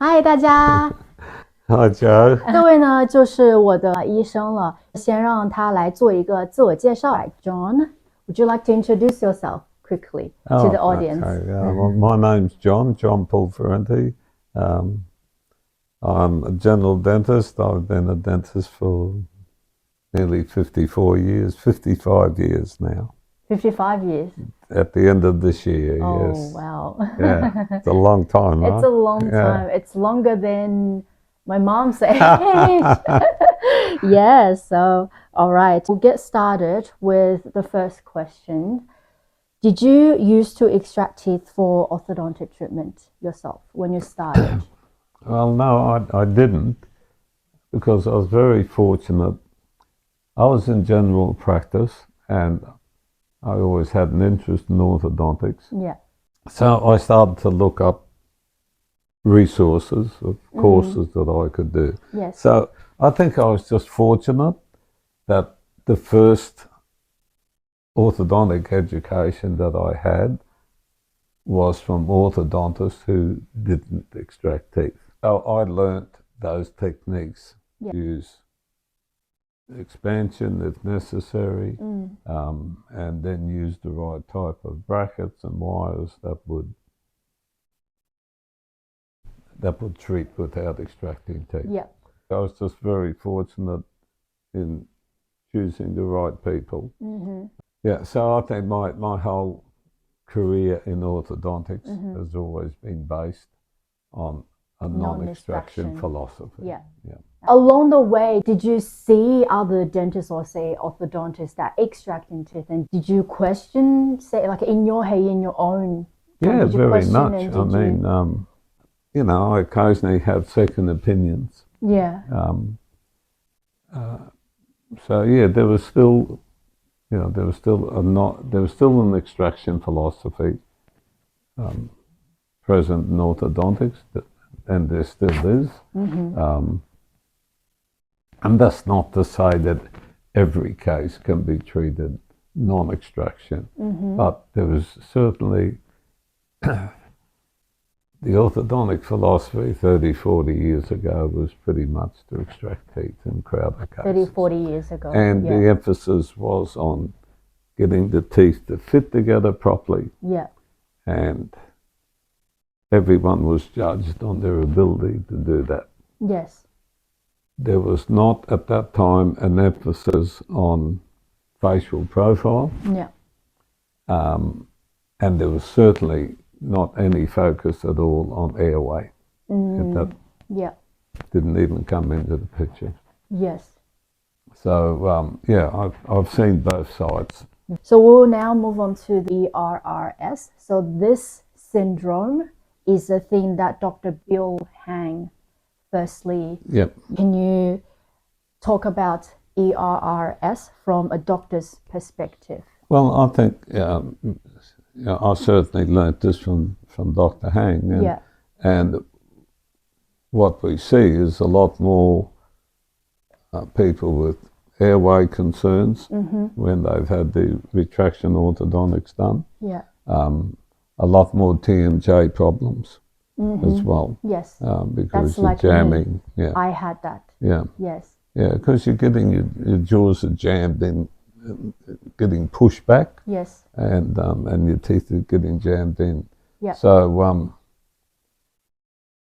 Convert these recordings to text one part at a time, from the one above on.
嗨，大家，Hi Joe. 这位呢就是我的医生了。先让他来做一个自我介绍。John, would you like to introduce yourself quickly to the audience? Okay. Well, my name's John Paul Ferranti. Um, I'm a general dentist. I've been a dentist for nearly 54 years, 55 years now. 55 years. At the end of this year, Oh, yes. wow. Yeah, it's a long time, right? It's a long time. Yeah. It's longer than my mom's age. Yeah, so all right. We'll get started with the first question. Did you used to extract teeth for orthodontic treatment yourself when you started? Well, no, I didn't, because I was very fortunate. I was in general practice and I always had an interest in orthodontics. Yeah. So I started to look up resources of courses that I could do. Yes. So I think I was just fortunate that the first orthodontic education that I had was from orthodontists who didn't extract teeth. So I learnt those techniques. Yeah. Use expansion if necessary, and then use the right type of brackets and wires that would treat without extracting teeth. Yeah. I was just very fortunate in choosing the right people. Yeah, so I think my whole career in orthodontics has always been based on a non-extraction philosophy. Yeah. Yeah. Along the way, did you see other dentists or say orthodontists that extracting teeth, and did you question, say, like in your own? Yeah, did you very question much. and I did mean, you know, I occasionally have second opinions. Yeah. So yeah, there was still, you know, there was still an extraction philosophy present in orthodontics, and there still is. And that's not to say that every case can be treated non-extraction, but there was certainly the orthodontic philosophy 30, 40 years ago was pretty much to extract teeth in crowded cases. 30, 40 years ago. And yeah. the emphasis was on getting the teeth to fit together properly. Yeah. And everyone was judged on their ability to do that. Yes. There was not at that time an emphasis on facial profile. Yeah. And there was certainly not any focus at all on airway. That Yeah. didn't even come into the picture. Yes. So yeah, I've seen both sides. So we'll now move on to the ERRS. So this syndrome is a thing that Dr. Bill Hang firstly. Yep. Can you talk about ERRS from a doctor's perspective? Well, I think you know, I certainly learnt this from Dr. Hang. And, Yeah. and what we see is a lot more people with airway concerns when they've had the retraction orthodontics done. Yeah. A lot more TMJ problems as well. Yes. Because That's you're like jamming. me. Yeah. I had that. Yeah. Yes. Yeah, because you're getting your jaws are jammed in, getting pushed back. Yes. And your teeth are getting jammed in. Yeah. So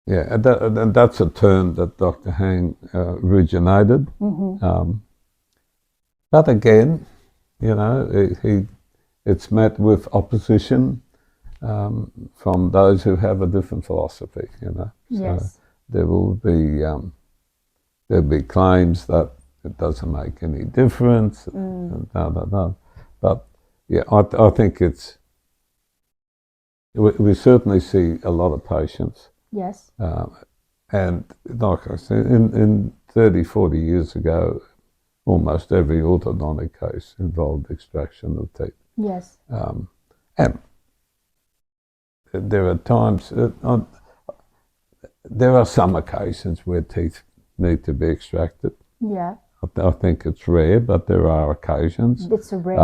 yeah, and that's a term that Dr. Hang originated. But again, you know, it's met with opposition from those who have a different philosophy. You know, so Yes. there'll be claims that it doesn't make any difference. But yeah, I think we certainly see a lot of patients. Yes. And like I said, in 30, 40 years ago, almost every orthodontic case involved extraction of teeth. Yes. And there are times, there are some occasions where teeth need to be extracted. Yeah. I think it's rare, but there are occasions. It's rare.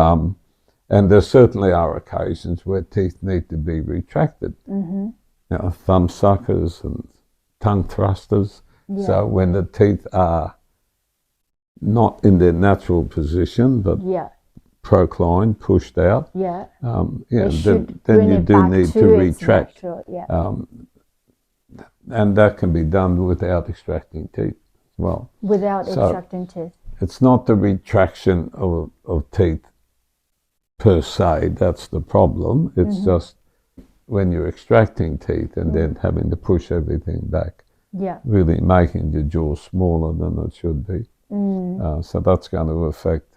And there certainly are occasions where teeth need to be retracted. You know, thumb suckers and tongue thrusters. Yeah. So when the teeth are not in their natural position, but Yeah. proclined, pushed out, Yeah. yeah, They should then bring you it do back need to to its retract. natural, yeah. And that can be done without extracting teeth as well. Without So extracting teeth. it's not the retraction of teeth per se, that's the problem. It's just when you're extracting teeth and then having to push everything back, Yeah. really making the jaw smaller than it should be. So that's going to affect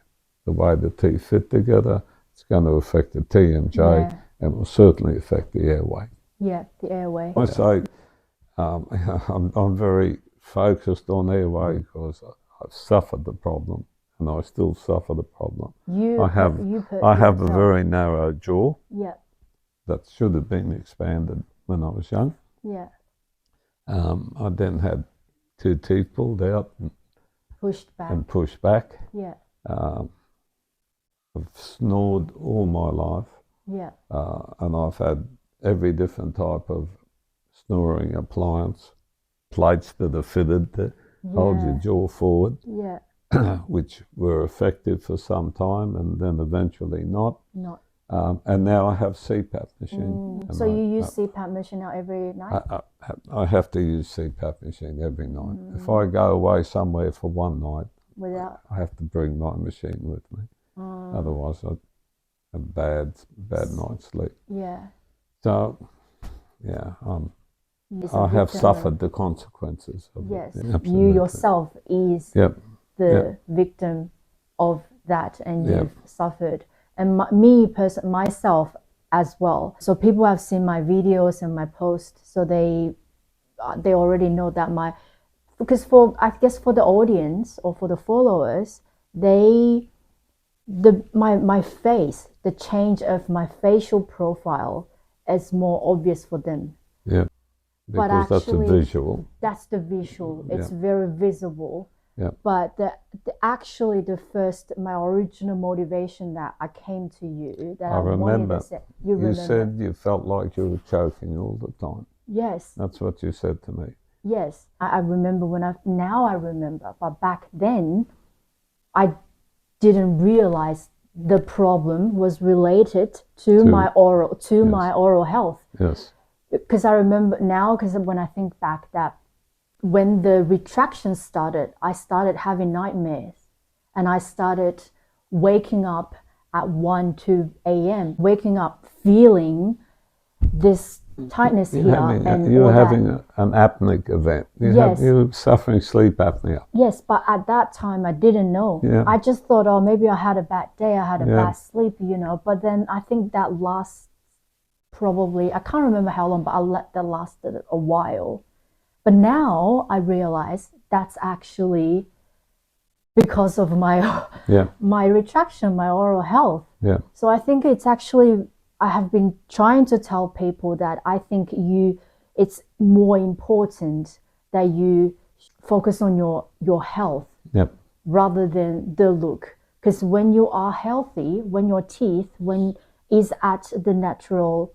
the way the teeth fit together. It's going to affect the TMJ, Yeah. and will certainly affect the airway. Yeah, the airway. I say I'm very focused on airway because I've suffered the problem, and I still suffer the problem. I have a very narrow jaw. Yeah. That should have been expanded when I was young. Yeah. I then had 2 teeth pulled out and pushed back. Yeah. I've snored all my life. Yeah. And I've had every different type of snoring appliance, plates that are fitted to hold your jaw forward, yeah. which were effective for some time and then eventually not. Not. And now I have CPAP machine. So you use CPAP machine now every night? I have to use CPAP machine every night. If I go away somewhere for one night, I have to bring my machine with me. Otherwise, I have bad night's sleep. Yeah. So, yeah, I have suffered the consequences of it. Yes, you yourself is the victim of that, and you've suffered. And myself as well. So people have seen my videos and my posts, so they already know that because I guess for the audience or for the followers, my face, the change of my facial profile is more obvious for them. Yeah, because that's a visual. That's the visual. It's very visible. Yeah. But my original motivation that I came to you, that I remember. Wanted to say, you said you felt like you were choking all the time. Yes. That's what you said to me. Yes, I remember now I remember, but back then, I didn't realize the problem was related to my oral health. Yes. Because I remember now, because when I think back that when the retraction started, I started having nightmares, and I started waking up at 1, 2 a.m., waking up feeling this tightness here. You're having an apneic event. You're suffering sleep apnea. Yes, but at that time I didn't know. Yeah. I just thought, oh, maybe I had a bad day, I had a bad sleep, But then I think that lasts probably, I can't remember how long, but that lasted a while. But now I realize that's actually because of my retraction, my oral health. Yeah. So I think it's actually, I have been trying to tell people that I think it's more important that you focus on your health rather than the look. Because when you are healthy, when your teeth is at the natural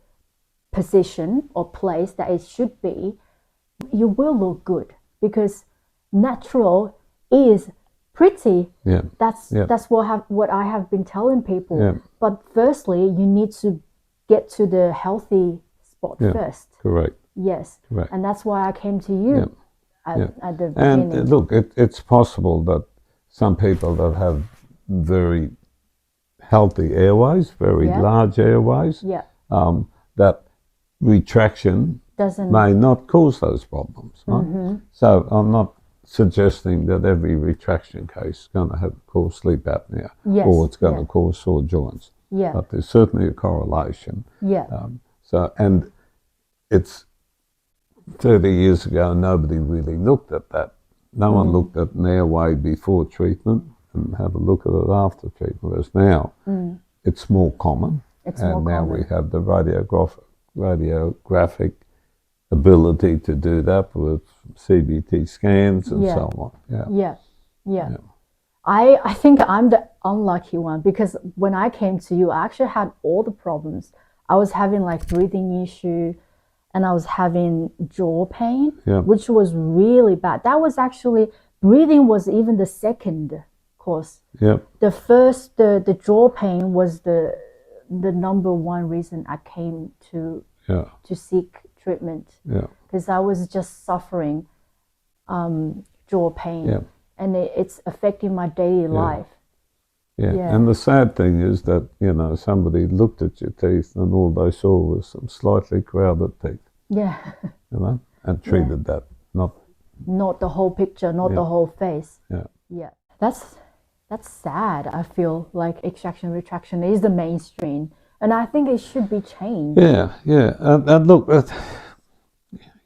position or place that it should be, you will look good, because natural is pretty. Yeah. That's what I have been telling people. Yeah. But firstly, you need to get to the healthy spot first. Correct. Yes. Correct. And that's why I came to you at the beginning. And look, it's possible that some people that have very healthy airways, very large airways, that retraction may not cause those problems. Right? So I'm not suggesting that every retraction case is going to cause sleep apnea or it's going to cause sore joints. Yeah. But there's certainly a correlation. Yeah. And it's 30 years ago, nobody really looked at that. No one looked at an airway before treatment and have a look at it after treatment. Whereas now, it's more common. We have the radiographic ability to do that with CBT scans and so on. Yeah. I think I'm the unlucky one, because when I came to you, I actually had all the problems. I was having like breathing issue. and I was having jaw pain, Yeah. which was really bad. That was actually, breathing was even the second cause. Yep. The first, the jaw pain was the number one reason I came to seek treatment. Yeah. Because I was just suffering jaw pain. Yeah. And it's affecting my daily life. Yeah. Yeah. And the sad thing is that, you know, somebody looked at your teeth and all they saw was some slightly crowded teeth. Yeah. You know, and treated that, not the whole picture, not the whole face. Yeah. Yeah. That's sad. I feel like extraction retraction is the mainstream, and I think it should be changed. Yeah, yeah. And look,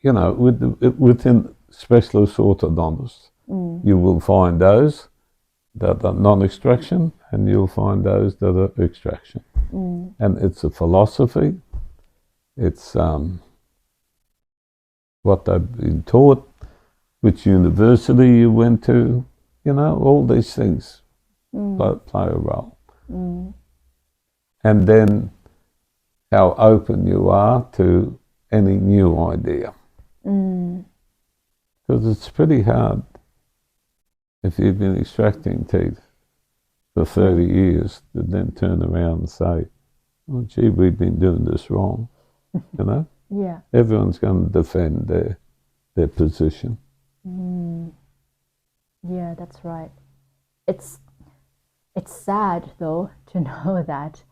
you know, within specialist orthodontists, you will find those that are non-extraction, and you'll find those that are extraction. And it's a philosophy. It's what they've been taught, which university you went to, you know, all these things play a role. And then how open you are to any new idea. Because it's pretty hard if you've been extracting teeth for 30 years to then turn around and say, oh, gee, we've been doing this wrong, you know? Yeah. Everyone's going to defend their position. Yeah, that's right. It's sad though to know that,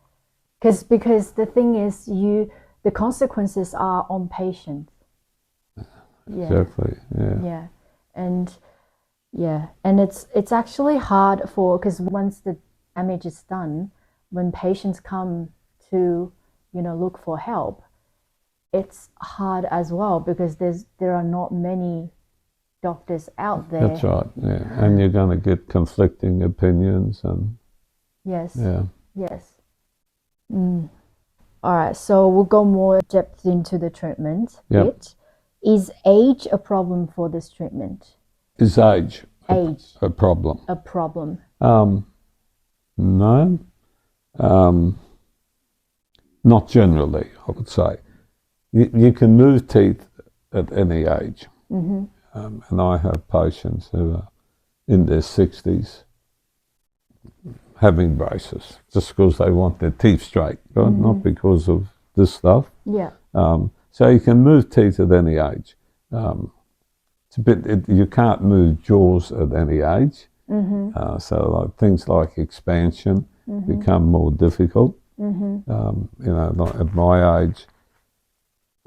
because the thing is, the consequences are on patients. Yeah. Exactly. Yeah. Yeah, and it's actually hard because once the damage is done, when patients come to look for help, it's hard as well because there are not many doctors out there. That's right. Yeah, and you're going to get conflicting opinions and. Yes. Yeah. Yes. All right. So we'll go more depth into the treatment bit. Is age a problem for this treatment? Is age a problem? A problem. No. Not generally, I would say. You can move teeth at any age. And I have patients who are in their 60s having braces just because they want their teeth straight, right? Not because of this stuff. Yeah. So you can move teeth at any age. It's a bit. You can't move jaws at any age. So things like expansion become more difficult. Like at my age,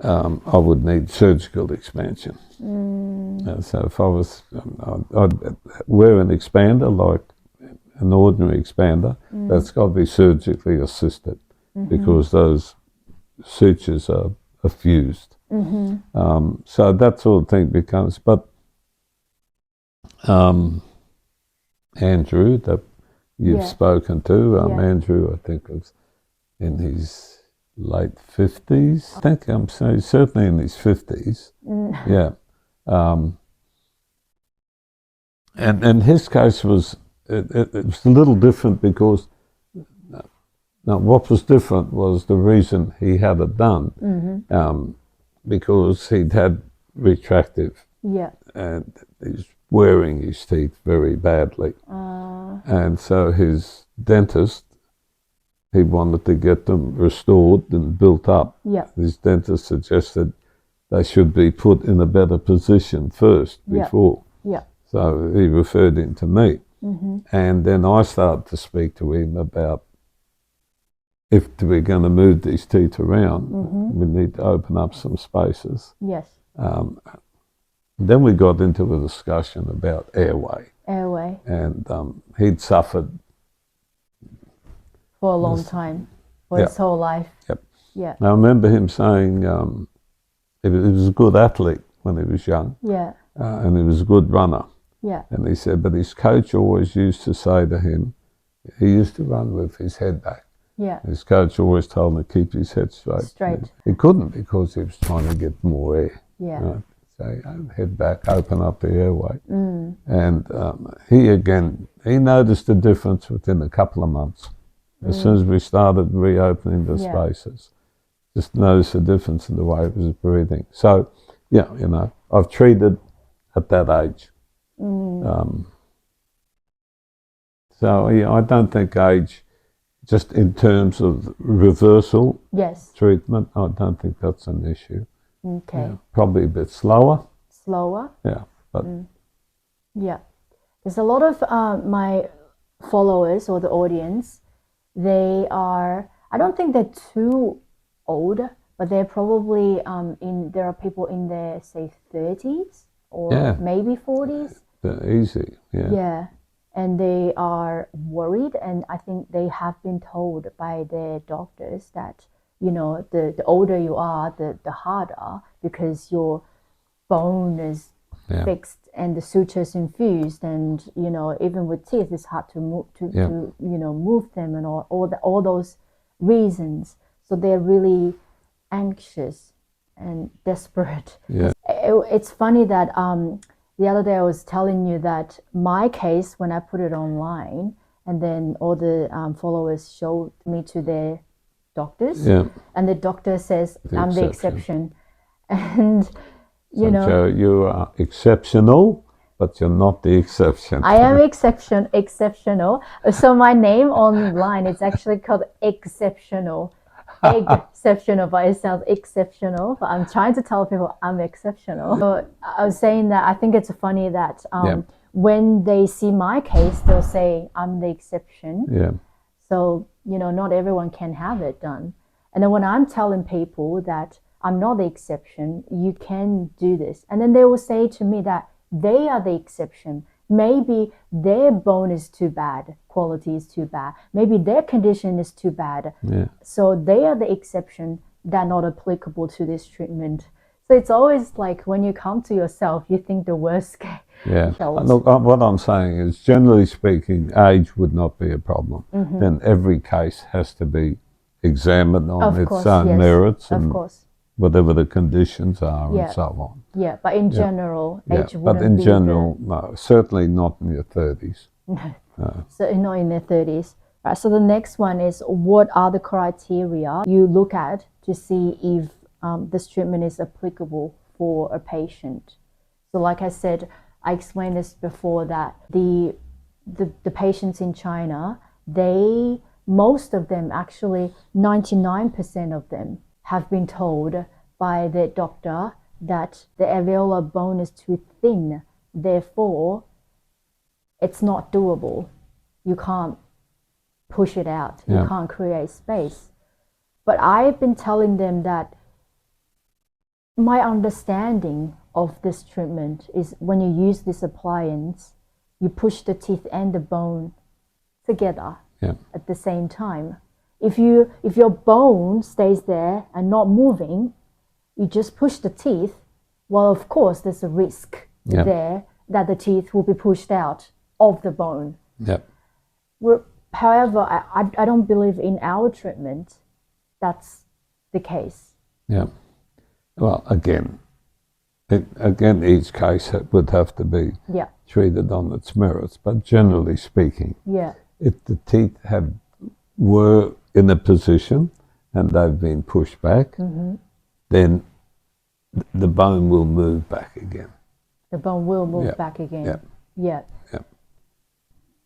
I would need surgical expansion. So if I was, I'd wear an expander like an ordinary expander. That's got to be surgically assisted because those sutures are fused. So that sort of thing becomes. But Andrew, that you've spoken to, Andrew, I think was in his late 50s. I think he's certainly in his 50s. Yeah. And his case was it was a little different because what was different was the reason he had it done, because he'd had retractive, and he's wearing his teeth very badly, and so his dentist, he wanted to get them restored and built up. His dentist suggested they should be put in a better position first before. So he referred him to me. And then I started to speak to him about if we're going to move these teeth around, we need to open up some spaces. Yes. Then we got into a discussion about airway. And he'd suffered for a long time, for his whole life. Yeah. I remember him saying he was a good athlete when he was young. And he was a good runner. And he said, but his coach always used to say to him, he used to run with his head back. His coach always told him to keep his head straight. He couldn't because he was trying to get more air. Right? So head back, open up the airway. And he noticed the difference within a couple of months. As soon as we started reopening the spaces, just noticed a difference in the way it was breathing. So, yeah, you know, I've treated at that age. So, yeah, I don't think age, just in terms of reversal treatment, I don't think that's an issue. Okay. Yeah, probably a bit slower. Slower? Yeah. But yeah. There's a lot of my followers or the audience, they are, I don't think they're too old, but they're probably there are people in their, say, 30s or maybe 40s. Easy, yeah. Yeah. And they are worried, and I think they have been told by their doctors that, you know, the older you are, the harder, because your bone is fixed and the sutures infused, and, you know, even with teeth, it's hard to move to you know, move them, and all those reasons. So they're really anxious and desperate. Yeah. It's funny that the other day I was telling you that my case, when I put it online, and then all the followers showed me to their doctors, and the doctor says I'm the exception. And you know, Joe, you are exceptional, but you're not the exception. I am exceptional. So my name online is actually called Exceptional. Exceptional, but it sounds exceptional. But I'm trying to tell people I'm exceptional. So I was saying that I think it's funny that when they see my case, they'll say I'm the exception. Yeah. So, you know, not everyone can have it done. And then when I'm telling people that I'm not the exception, you can do this, and then they will say to me that they are the exception. Maybe their bone is too bad, quality is too bad. Maybe their condition is too bad. Yeah. So they are the exception that are not applicable to this treatment. So it's always like when you come to yourself, you think the worst case. Yeah. Look, what I'm saying is, generally speaking, age would not be a problem. Then every case has to be examined on its own merits and whatever the conditions are and so on. Yeah, but in general, age wouldn't But in be general, no, certainly not in your 30s. No. So not in their 30s. Right, so the next one is, what are the criteria you look at to see if this treatment is applicable for a patient? So like I said, I explained this before, that the patients in China, most of them, actually 99% of them, have been told by their doctor that the alveolar bone is too thin, therefore it's not doable. You can't push it out. You can't create space. But I've been telling them that my understanding of this treatment is, when you use this appliance, you push the teeth and the bone together at the same time. If your bone stays there and not moving, you just push the teeth. Well, of course, there's a risk there that the teeth will be pushed out of the bone. However, I don't believe in our treatment that's the case. Yeah. Well, again, each case would have to be treated on its merits. But generally speaking, if the teeth were in a position and they've been pushed back, then the bone will move back again. The bone will move back again. Yeah.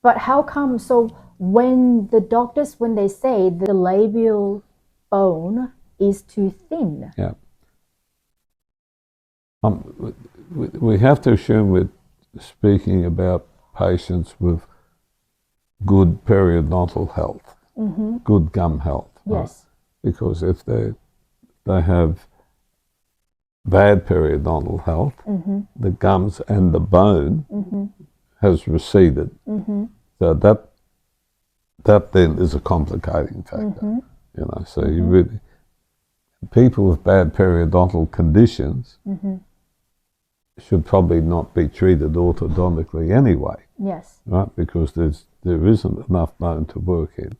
But how come? So when the doctors, when they say the labial bone is too thin, we have to assume we're speaking about patients with good periodontal health, good gum health. Yes. Right? Because if they have bad periodontal health, the gums and the bone has receded. So that then is a complicating factor. You know, so you really, people with bad periodontal conditions should probably not be treated orthodontically anyway. Yes. Right, because there isn't enough bone to work in.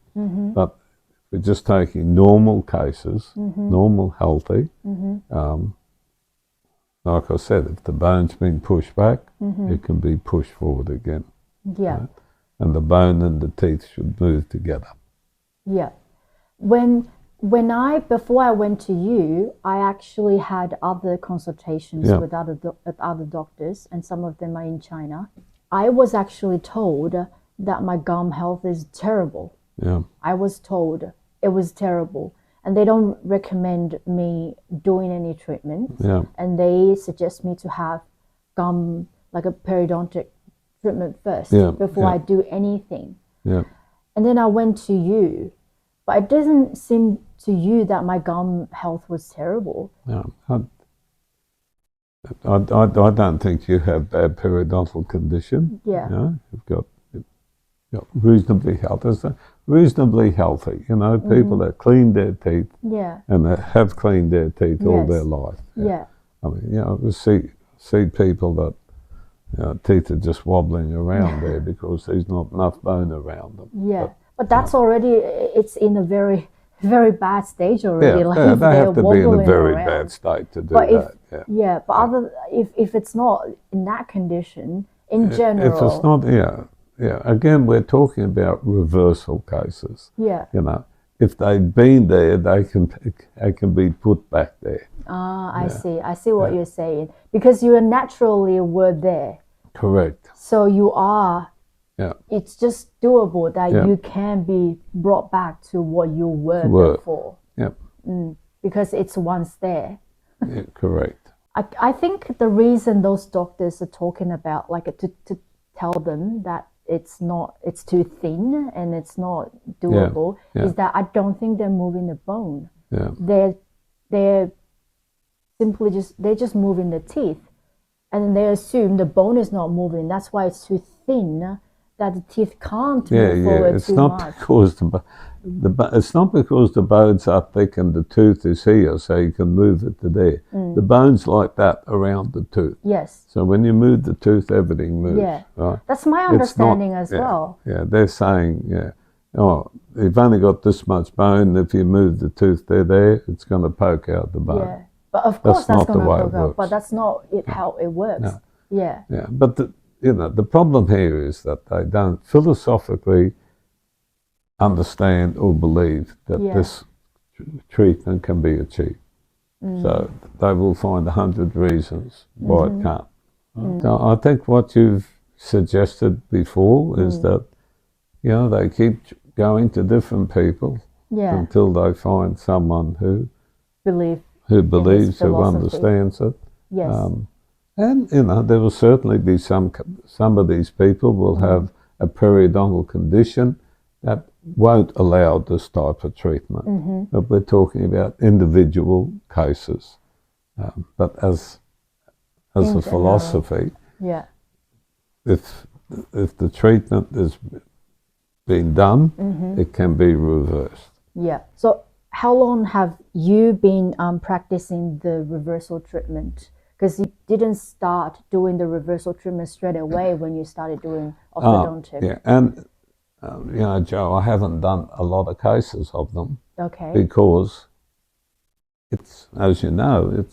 But if we're just taking normal cases, normal, healthy, like I said, if the bone's being pushed back, it can be pushed forward again. Yeah. Right? And the bone and the teeth should move together. Yeah. When Before I went to you, I actually had other consultations Yeah. with other doctors, and some of them are in China. I was actually told that my gum health is terrible. Yeah. I was told it was terrible, and they don't recommend me doing any treatment. Yeah. And they suggest me to have gum, like a periodontic treatment first Yeah. before Yeah. I do anything. Yeah. And then I went to you, but it doesn't seem to you that my gum health was terrible. Yeah. I don't think you have bad periodontal condition. Yeah. You know, you've got reasonably healthy. You know, people that clean their teeth Yeah. and that have cleaned their teeth all Yes. their life. Yeah. I mean, you know, we see people that teeth are just wobbling around there because there's not enough bone around them. Yeah. But that's already, it's in a very, very bad stage already. Yeah, Like yeah, if they have to be in a wobbling very around. bad state to do But that. But if it's not in that condition, in general. If it's not, again, we're talking about reversal cases. Yeah. You know, if they've been there, they can be put back there. I see what you're saying. Because you naturally were there. Correct. So you are, Yeah. it's just doable that you can be brought back to what you were before. Yep. Because it's once there. Yeah, correct. I think the reason those doctors are talking about, like, to tell them that it's too thin and it's not doable, is that I don't think they're moving the bone. Yeah. They're simply just moving the teeth, and they assume the bone is not moving. That's why it's too thin, that the teeth can't move forward it's too not much. because it's not because the bones are thick and the tooth is here, so you can move it to there. The bone's like that around the tooth. Yes. So when you move the tooth, everything moves. Yeah. Right? That's my understanding as well. Yeah, they're saying, oh, you've only got this much bone. If you move the tooth there, it's going to poke out the bone. Yeah. But of course that's going to poke out. Works. But that's not how it works. No. Yeah. Yeah, but the problem here is that they don't philosophically understand or believe that this treatment can be achieved. So they will find 100 reasons why it can't. So I think what you've suggested before is that, they keep going to different people until they find someone who believes, who understands it. Yes. And there will certainly be some of these people will have a periodontal condition that won't allow this type of treatment. But we're talking about individual cases. But as a philosophy, if the treatment is being done, it can be reversed. Yeah. So how long have you been practicing the reversal treatment? Because you didn't start doing the reversal treatment straight away when you started doing orthodontic. Yeah, and Joe, I haven't done a lot of cases of them. Okay. Because it's, as you know,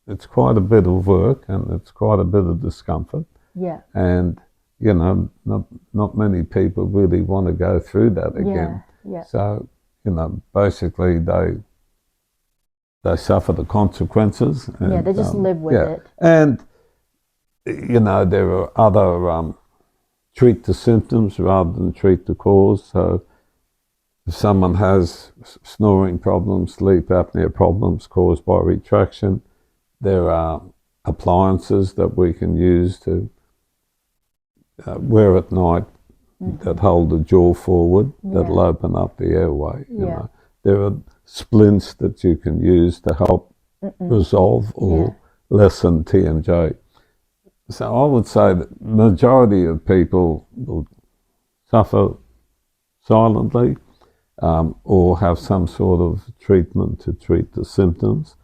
it's quite a bit of work and it's quite a bit of discomfort. Yeah. And not many people really want to go through that again. Yeah. So basically they suffer the consequences. And, they just live with it. And there are other treat the symptoms rather than treat the cause. So if someone has snoring problems, sleep apnea problems caused by retraction, there are appliances that we can use to wear at night that hold the jaw forward, that'll open up the airway. There are splints that you can use to help resolve or lessen TMJ. So I would say that majority of people will suffer silently or have some sort of treatment to treat the symptoms.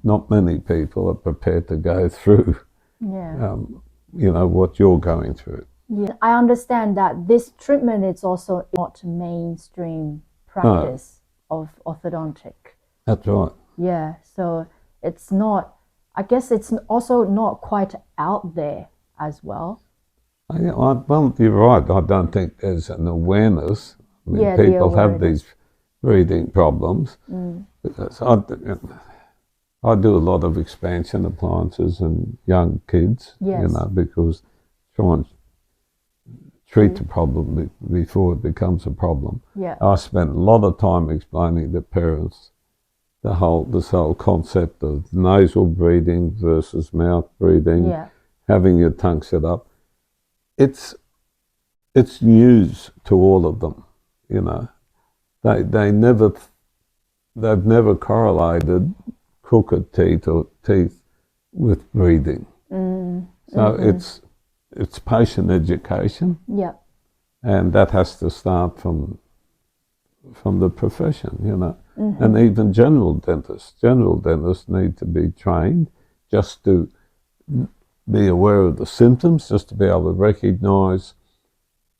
Not many people are prepared to go through, what you're going through. Yeah, I understand that this treatment is also not mainstream practice of orthodontic. That's right. Yeah, so it's not, I guess it's also not quite out there as well. Well, you're right. I don't think there's an awareness. I mean, people have these breathing problems. Because I do a lot of expansion appliances in young kids, Yes. you know, because try and treat the problem before it becomes a problem. Yeah. I spent a lot of time explaining to parents this whole concept of nasal breathing versus mouth breathing, Yeah. having your tongue set up. It's news to all of them, you know. They've never correlated crooked teeth or teeth with breathing. So it's patient education. Yeah. And that has to start from the profession, you know. And even general dentists need to be trained just to be aware of the symptoms, just to be able to recognize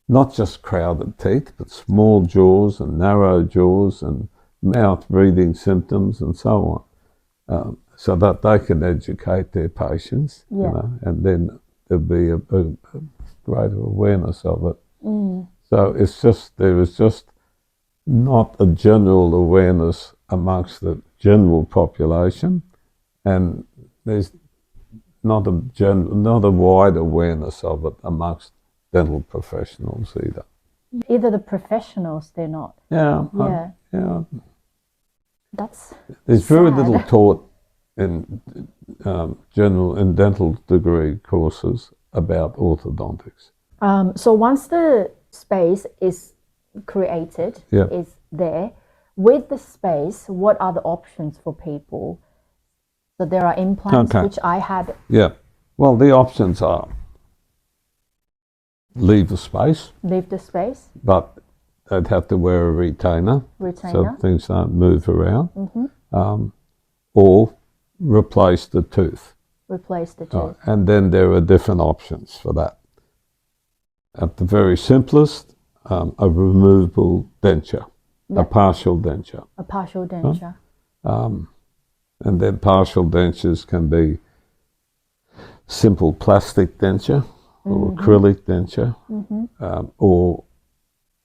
not just crowded teeth, but small jaws and narrow jaws and mouth breathing symptoms and so on, so that they can educate their patients, you know, and then there'll be a greater awareness of it. So there is just not a general awareness amongst the general population, and there's not a wide awareness of it amongst dental professionals either. Either the professionals, they're not. Yeah. Yeah. That's There's very sad. little taught in dental degree courses about orthodontics. So once the space is created, is there, with the space, what are the options for people? So there are implants, which I had. Yeah. Well, the options are leave the space. Leave the space. But they'd have to wear a retainer. So things don't move around. Or replace the tooth. Replace the tooth. And then there are different options for that. At the very simplest, a removable denture, a partial denture. A partial denture. And then partial dentures can be simple plastic denture or acrylic denture, or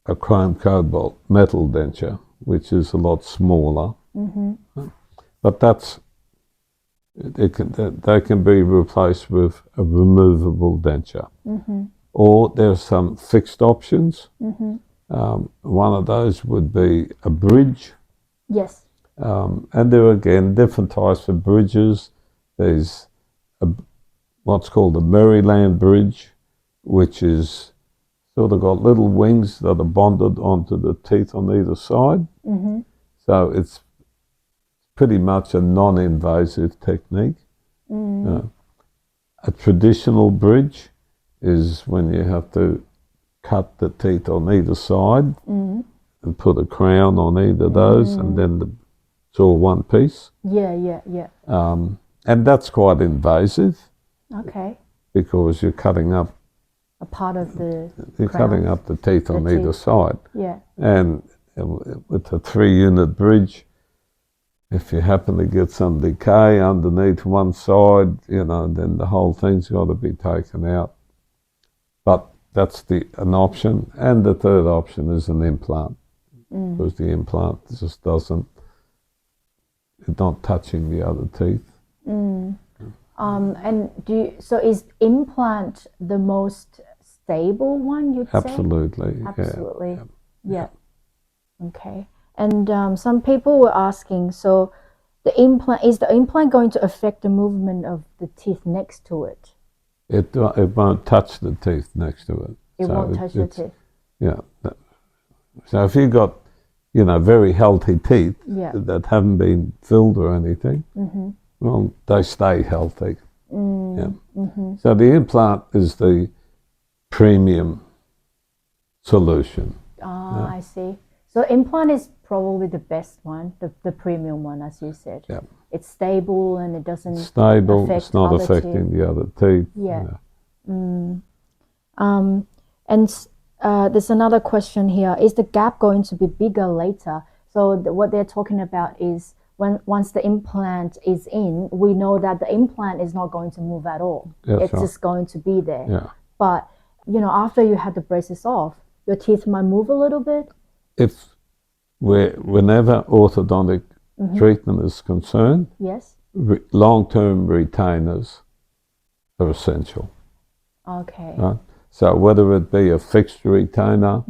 a chrome cobalt metal denture, which is a lot smaller. But they can be replaced with a removable denture. Or there's some fixed options. One of those would be a bridge. Yes. And there are, again, different types of bridges. There's what's called a Maryland bridge, which is sort of got little wings that are bonded onto the teeth on either side. So it's pretty much a non-invasive technique. A traditional bridge is when you have to cut the teeth on either side and put a crown on either of those, and then it's all one piece. Yeah. And that's quite invasive. Okay. Because you're cutting up a part of the cutting up the teeth on either side. Yeah. And with a 3-unit bridge, if you happen to get some decay underneath one side, you know, then the whole thing's got to be taken out. But that's an option. And the third option is an implant, because the implant just it's not touching the other teeth. And so is implant the most stable one, you'd say? Absolutely. Absolutely. Yeah. Okay. And some people were asking, so is the implant going to affect the movement of the teeth next to it? It won't touch the teeth next to it. It won't touch the teeth. Yeah. So if you've got, you know, very healthy teeth that haven't been filled or anything, well, they stay healthy. So the implant is the premium solution. I see. So implant is probably the best one, the premium one, as you said. Yeah. It's stable and it doesn't stable. affect It's not other affecting teeth. the other teeth. Yeah. And there's another question here. Is the gap going to be bigger later? So what they're talking about is once the implant is in, we know that the implant is not going to move at all. It's just going to be there. Yeah. But, you know, after you had the braces off, your teeth might move a little bit. whenever orthodontic treatment is concerned, yes, long-term retainers are essential. okay, Right? So whether it be a fixed retainer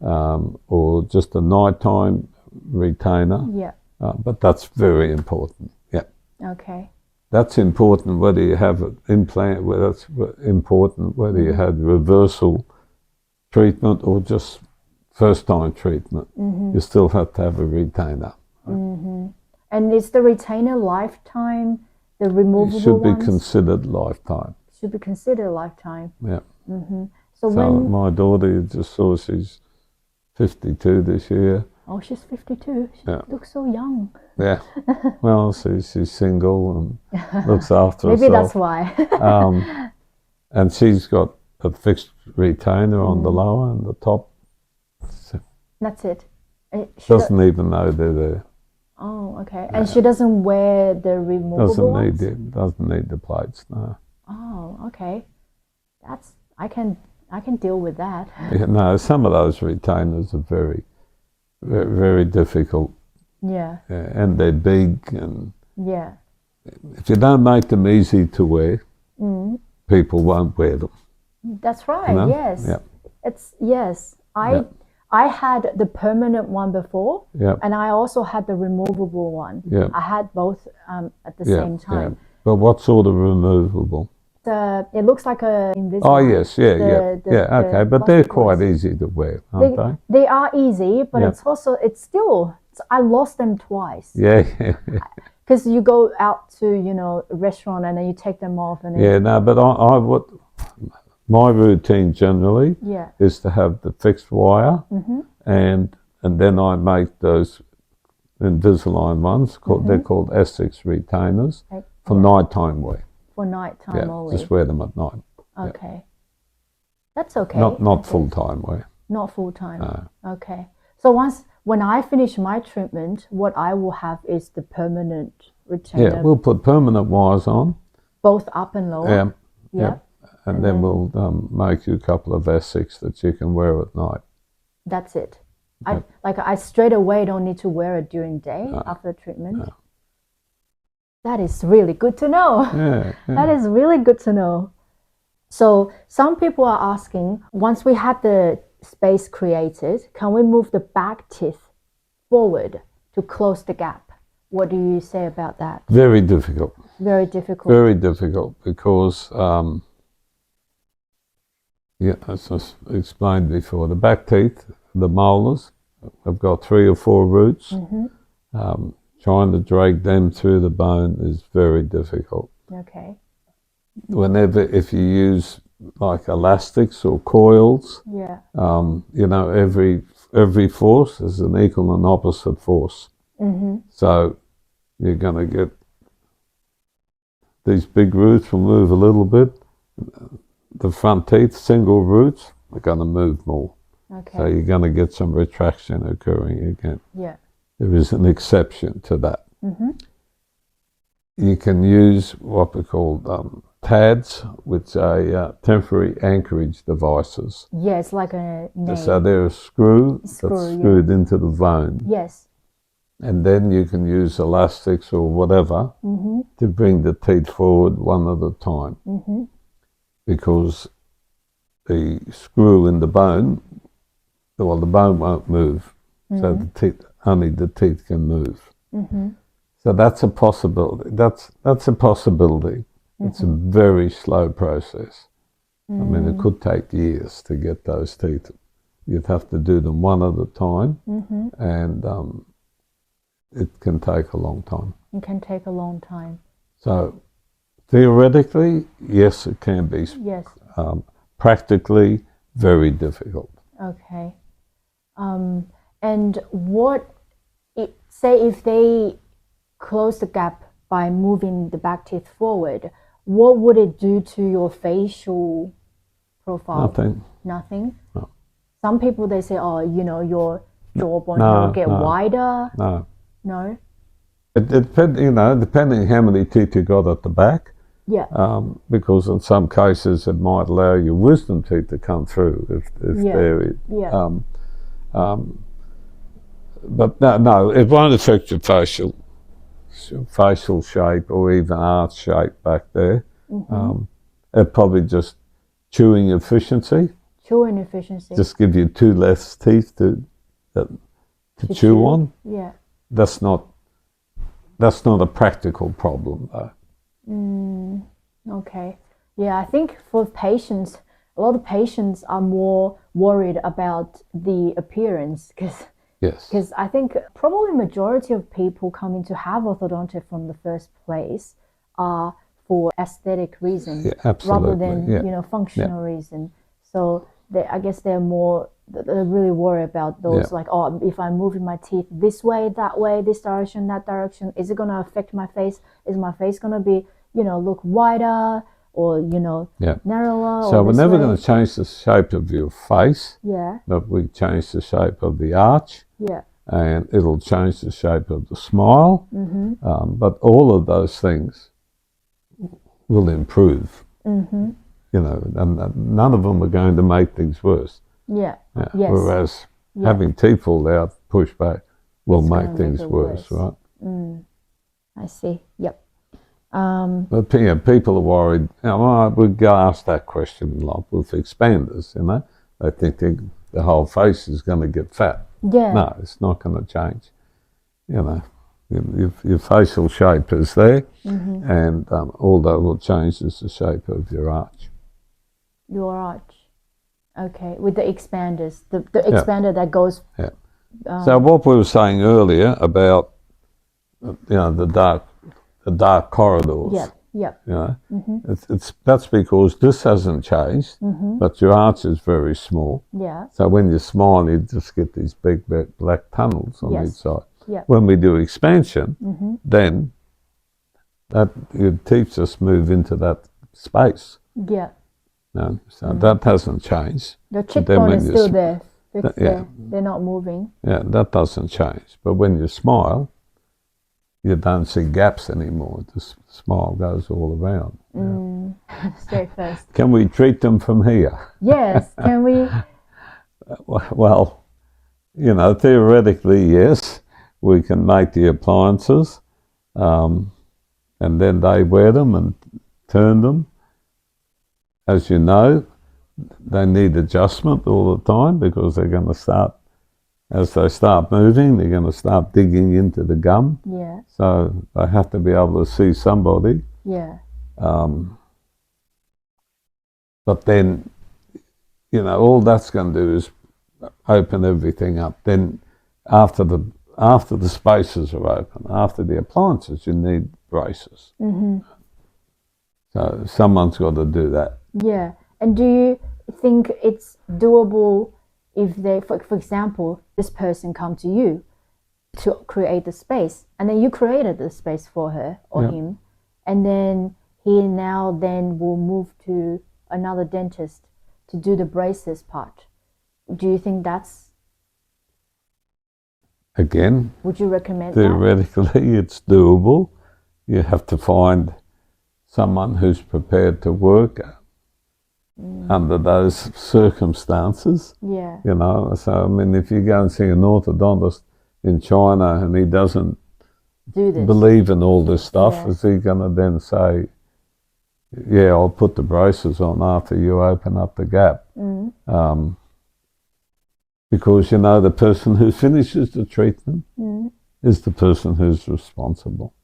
or just a nighttime retainer, yeah, but that's very important. Yeah, okay, that's important whether you have an implant. That's important whether you had reversal treatment or just first-time treatment. You still have to have a retainer. And is the retainer lifetime? The removable It should be ones? considered lifetime. Should be considered lifetime. Yeah. So So when my daughter, you just saw, she's 52 this year. oh, she's 52. She Yeah. looks so young. Yeah. Well, she's single and looks after Maybe herself. that's why. And she's got a fixed retainer on the lower and the top. That's it. Doesn't even know they're there. Oh, okay. And she doesn't wear the removable ones? Doesn't need the plates, no. Oh, okay. That's I can deal with that. Yeah, no, some of those retainers are very, very, very difficult. Yeah. And they're big, and Yeah. if you don't make them easy to wear, people won't wear them. That's right. You know? Yes. Yeah. It's yes. I had the permanent one before, and I also had the removable one. Yeah. I had both at the same time. But what sort of removable? It looks like a Invisalign. Oh yes, okay, but they're plastic quite ones. easy to wear, aren't they? They are easy, but it's still I lost them twice. Yeah. Because you go out to a restaurant and then you take them off and then, Yeah, no, but I would. My routine generally is to have the fixed wire, and then I make those Invisalign ones. They're called Essex retainers for nighttime wear. For nighttime only. Just wear them at night. Okay, that's okay. Not full time wear. Not full time. No. Okay. So when I finish my treatment, what I will have is the permanent retainer. Yeah, we'll put permanent wires on. Both up and lower. Yeah. And then we'll make you a couple of Essex that you can wear at night. That's it. I straight away don't need to wear it during day after treatment. No. That is really good to know. Yeah. That is really good to know. So some people are asking, once we have the space created, can we move the back teeth forward to close the gap? What do you say about that? Very difficult. Very difficult. Very difficult because, as I explained before, the back teeth, the molars, have got 3 or 4 roots. Trying to drag them through the bone is very difficult. Okay. If you use like elastics or coils, every force is an equal and opposite force. So you're going to get these big roots will move a little bit. The front teeth, single roots, are going to move more. Okay. So you're going to get some retraction occurring again. Yeah. There is an exception to that. You can use what we call TADs, which are temporary anchorage devices. Yes, like a nail. So they're a screw that's screwed into the bone. Yes. And then you can use elastics or whatever to bring the teeth forward one at a time. Because the screw in the bone, the bone won't move. So only the teeth can move. So that's a possibility. That's a possibility. It's a very slow process. I mean, it could take years to get those teeth. You'd have to do them one at a time, and it can take a long time. It can take a long time. So theoretically, yes, it can be. Yes. Practically, very difficult. Okay. And say if they close the gap by moving the back teeth forward, what would it do to your facial profile? Nothing. Nothing? No. Some people, they say, your jawbone will get wider. No. No? It depending how many teeth you got at the back. Yeah. Because in some cases it might allow your wisdom teeth to come through if they're But no, it won't affect your facial shape or even arch shape back there. It probably just chewing efficiency. Chewing efficiency. Just give you 2 less teeth to chew on. Yeah. That's not a practical problem though. Okay. Yeah, I think for patients, a lot of patients are more worried about the appearance because I think probably majority of people coming to have orthodontic from the first place are for aesthetic reasons rather than functional reason. So I guess they're really worried about those like, oh, if I'm moving my teeth this way, that way, this direction, that direction, is it going to affect my face? Is my face going to be, look wider or, narrower? So we're never going to change the shape of your face. Yeah. But we change the shape of the arch. Yeah. And it'll change the shape of the smile. But all of those things will improve. And none of them are going to make things worse. Yeah. Yes. Whereas having teeth pulled out, pushed back, will make things worse, right? I see. Yep. But people are worried. We get asked that question a lot with expanders. They think the whole face is going to get fat. Yeah. No, it's not going to change. Your facial shape is there, and all that will change is the shape of your arch. Your arch. Okay, with the expanders, the expander that goes. Yeah. So what we were saying earlier about, the dark corridors. Yeah. That's because this hasn't changed, but your arch is very small. Yeah. So when you smile, you just get these big black tunnels on each side. Yeah. When we do expansion, then your teeth just move into that space. Yeah. So that hasn't changed. The cheekbone is still there. They're not moving. Yeah, that doesn't change. But when you smile, you don't see gaps anymore. The smile goes all around. Straight first. Can we treat them from here? Yes. Can we? Well, theoretically, yes. We can make the appliances, and then they wear them and turn them. As you know, they need adjustment all the time because they're going to start, as they start moving, they're going to start digging into the gum. Yeah. So they have to be able to see somebody. Yeah. But then, all that's going to do is open everything up. Then after the spaces are open, after the appliances, you need braces. So someone's got to do that. Yeah. And do you think it's doable if they, for example, this person come to you to create the space, and then you created the space for her or him, and then he then will move to another dentist to do the braces part. Do you think that's... Again, would you recommend theoretically, it's doable. You have to find someone who's prepared to work under those circumstances. Yeah. So if you go and see an orthodontist in China and he doesn't believe in all this stuff, is he going to then say, yeah, I'll put the braces on after you open up the gap? Because, the person who finishes the treatment is the person who's responsible.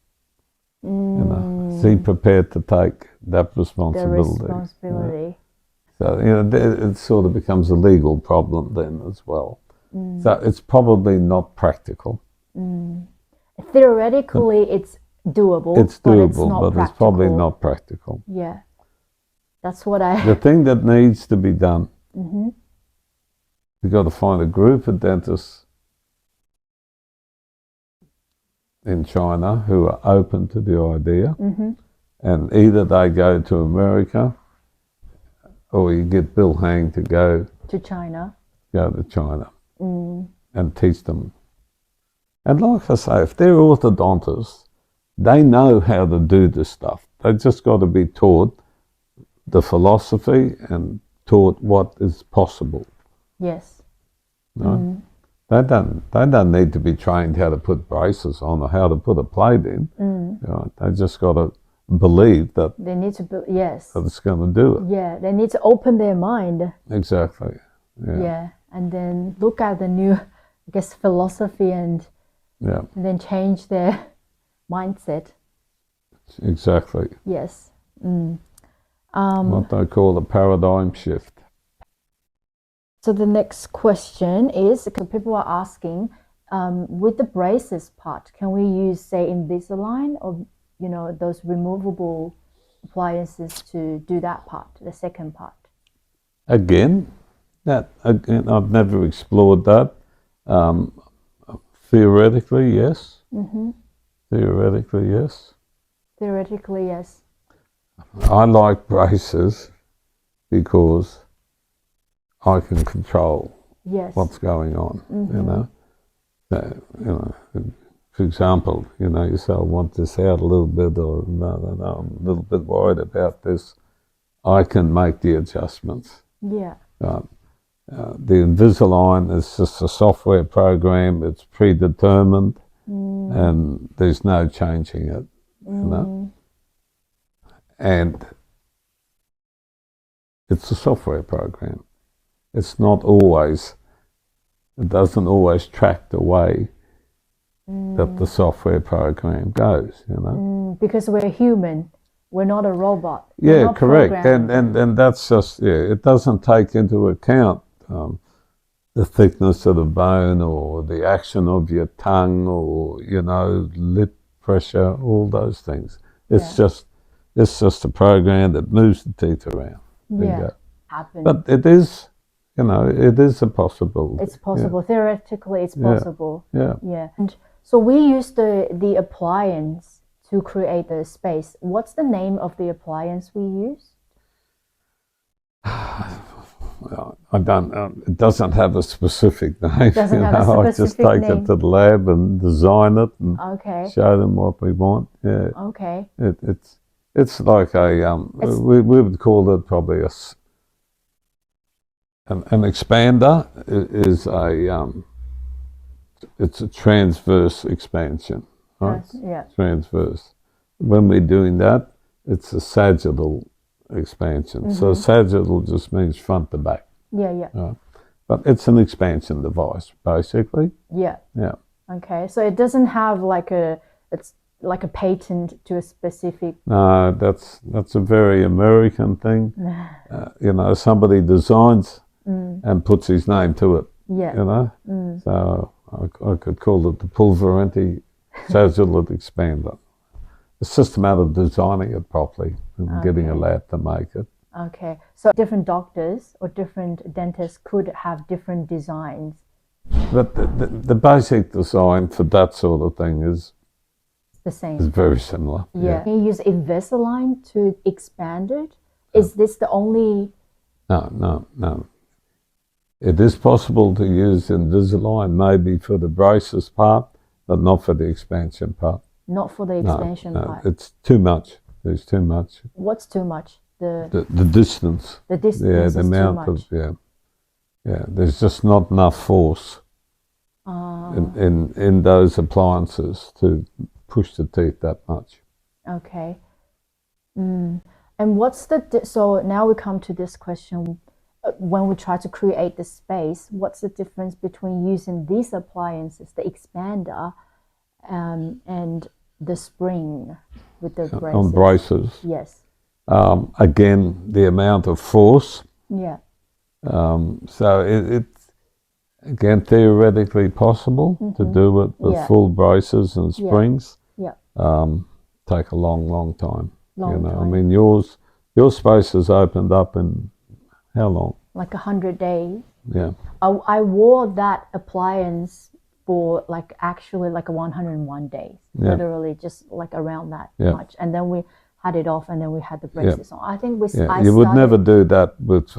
Is he prepared to take that responsibility? The responsibility. So, it sort of becomes a legal problem then as well. So it's probably not practical. Theoretically, it's doable. It's doable, but it's probably not practical. Yeah. That's what The thing that needs to be done, you've got to find a group of dentists in China who are open to the idea, and either they go to America or you get Bill Hang to go to China. And teach them. And like I say, if they're orthodontists, they know how to do this stuff. They've just got to be taught the philosophy and taught what is possible. Yes. Right? They don't need to be trained how to put braces on or how to put a plate in. You know, they just got to believe that They need to, yes. that it's going to do it. Yeah, they need to open their mind. Exactly. Yeah. Yeah, and then look at the new, I guess, philosophy and then change their mindset. Exactly. Yes. What they call a paradigm shift. So the next question is, because people are asking, with the braces part, can we use, say, Invisalign or, you know, those removable appliances to do that part, the second part? Again, I've never explored that. Theoretically, yes. Theoretically, yes. Theoretically, yes. I like braces because I can control what's going on. You know, for example, you know, you say, I want this out a little bit, or no, I'm a little bit worried about this. I can make the adjustments. Yeah. The Invisalign is just a software program. It's predetermined, and there's no changing it. You know, and it's a software program. It's not always. It doesn't always track the way that the software program goes. You know, because we're human. We're not a robot. Yeah, correct. And that's just, it doesn't take into account the thickness of the bone or the action of your tongue or, you know, lip pressure, all those things. It's just a program that moves the teeth around. Happens. But it is, you know, it is a possibility. It's possible. Theoretically, it's possible. Yeah. And so we use the appliance to create the space. What's the name of the appliance we use? Well, I don't. It doesn't have a specific name. Doesn't have a specific I just take name. it to the lab and design it and show them what we want. Yeah. Okay. It's like a we would call it probably an expander. Is it's a transverse expansion. Right? Transverse. When we're doing that, it's a sagittal expansion. So sagittal just means front to back. Yeah. But it's an expansion device, basically. Yeah. Yeah. Okay. So it doesn't have it's like a patent to a specific. No, that's a very American thing. You know, somebody designs and puts his name to it. Yeah. You know, so I could call it the Pulverenti sagittal expander. It's just a matter of designing it properly and getting a lab to make it. Okay, so different doctors or different dentists could have different designs. But the basic design for that sort of thing is the same. It's very similar. Yeah. Can you use Invisalign to expand it? Is this the only? No. It is possible to use Invisalign maybe for the braces part, but not for the expansion part. Not for the expansion part. It's too much. There's too much. What's too much? The distance. The distance the is amount too much. of There's just not enough force in those appliances to push the teeth that much. Okay. And what's so now we come to this question. When we try to create the space, what's the difference between using these appliances, the expander, and the spring with the braces? On braces? Yes. Again, the amount of force. Yeah. So it's, again, theoretically possible to do it with full braces and springs. Yeah. Take a long time. I mean, your space has opened up in how long? Like 100 days. Yeah. I wore that appliance for actually 101 days. Literally just around that much. And then we had it off and then we had the braces on. I think you would never do that with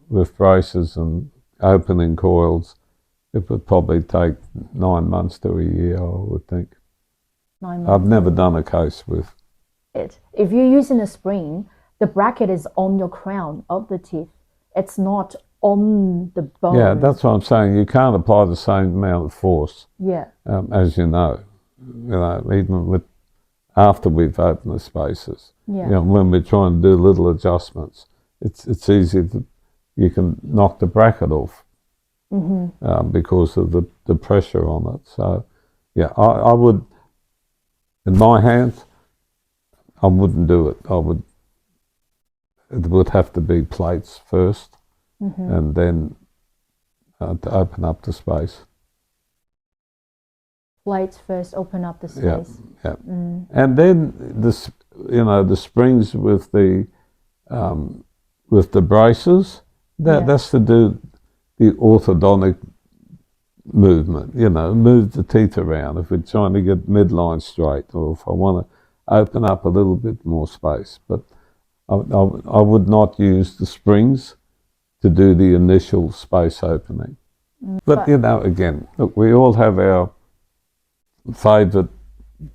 with braces and opening coils. It would probably take 9 months to a year, I would think. 9 months. I've never done a case with it. If you're using a spring, the bracket is on your crown of the teeth. It's not on the bone. Yeah, that's what I'm saying. You can't apply the same amount of force. Yeah. As you know, even with after we've opened the spaces. Yeah. You know, when we're trying to do little adjustments, it's easy to you can knock the bracket off because of the pressure on it. So, yeah, I would, in my hands, I wouldn't do it. It would have to be plates first, and then to open up the space. Plates first, open up the space. Yeah. And then the springs with the braces. That's to do the orthodontic movement. Move the teeth around if we're trying to get midline straight, or if I want to open up a little bit more space. But I would not use the springs to do the initial space opening. But again, look, we all have our favorite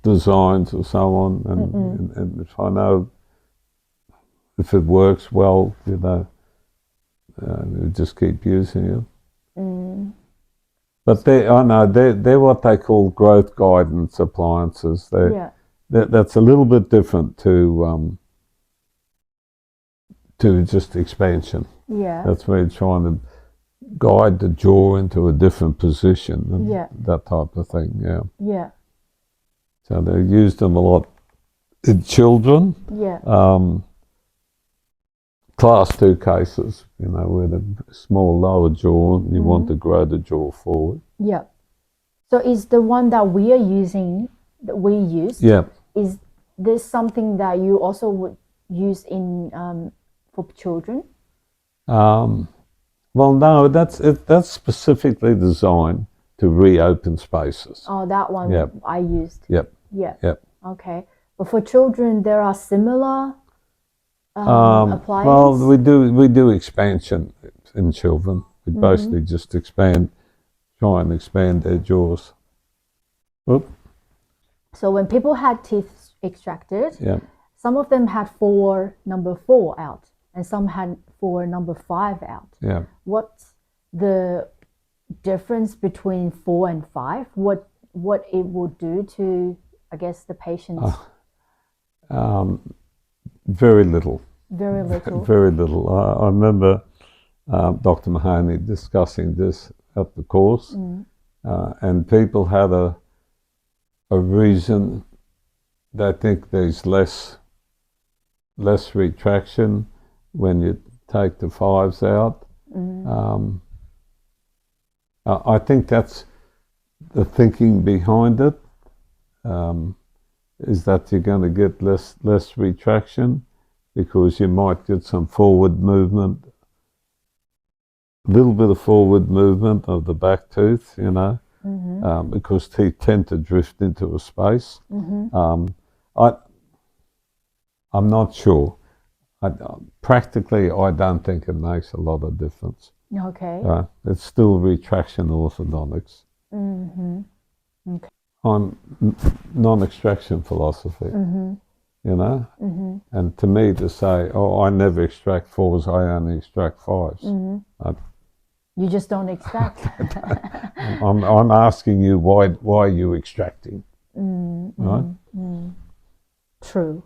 designs or so on, and if I know if it works well, we just keep using it. But they're what they call growth guidance appliances. That's a little bit different to just expansion. Yeah. That's where you're trying to guide the jaw into a different position and that type of thing. Yeah. Yeah. So they use them a lot in children. Yeah. Class 2 cases, with a small lower jaw, you want to grow the jaw forward. Yeah. So is the one that we are using, that we used, is this something that you also would use in for children? Well, no, that's specifically designed to reopen spaces. Oh, that one I used. Yep. Yeah. Yep. Okay. But for children, there are similar appliances? Well, we do expansion in children. We basically just try and expand their jaws. Oop. So when people had teeth extracted, some of them had number 4 out, and some had number 5 out. Yeah. What's the difference between 4 and 5? What it would do to, I guess, the patients? Very little. Very little. Very little. I remember Dr. Mahoney discussing this at the course, and people had a reason. They think there's less retraction when you take the 5s out. I think that's the thinking behind it, is that you're going to get less retraction because you might get some forward movement, a little bit of forward movement of the back tooth, because teeth tend to drift into a space. I'm not sure. Practically, I don't think it makes a lot of difference. Okay. It's still retraction orthodontics. Okay. I'm non-extraction philosophy, and to me to say, oh, I never extract 4s, I only extract 5s. You just don't extract. I'm asking you why are you extracting? Right? True.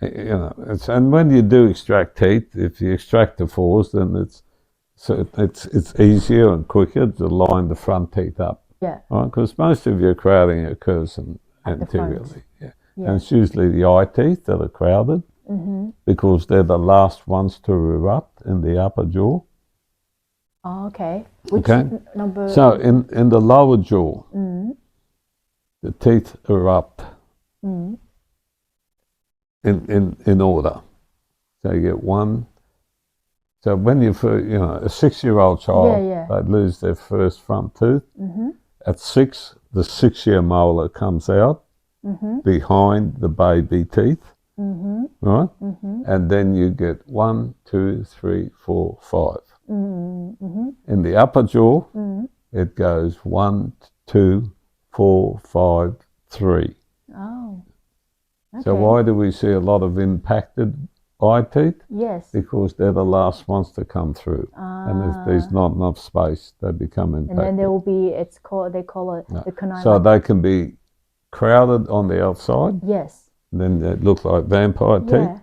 And when you do extract teeth, if you extract the 4s, then it's easier and quicker to line the front teeth up. Yeah. Right? Because most of your crowding occurs anteriorly. And it's usually the eye teeth that are crowded because they're the last ones to erupt in the upper jaw. Oh, okay. Which number? So in the lower jaw, the teeth erupt in order. So you get 1. So when a 6-year-old child, they lose their first front tooth. At 6, the 6-year molar comes out behind the baby teeth, right? And then you get 1, 2, 3, 4, 5. In the upper jaw, it goes 1, 2, 4, 5, 3. Oh. Okay. So why do we see a lot of impacted eye teeth Yes. because they're the last ones to come through. And if there's not enough space, they become impacted. And then there will be, they call it the canine. So they can be crowded on the outside. Yes. Then they look like vampire teeth.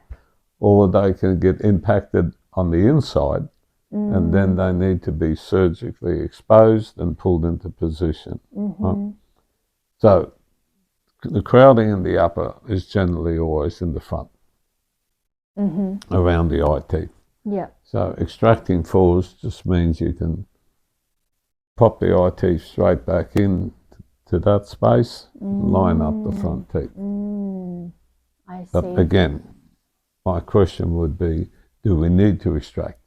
Or they can get impacted on the inside. And then they need to be surgically exposed and pulled into position. Right? So the crowding in the upper is generally always in the front, around the eye teeth. Yeah. So extracting fours just means you can pop the eye teeth straight back in to that space, line up the front teeth. I see. But again, my question would be, do we need to extract?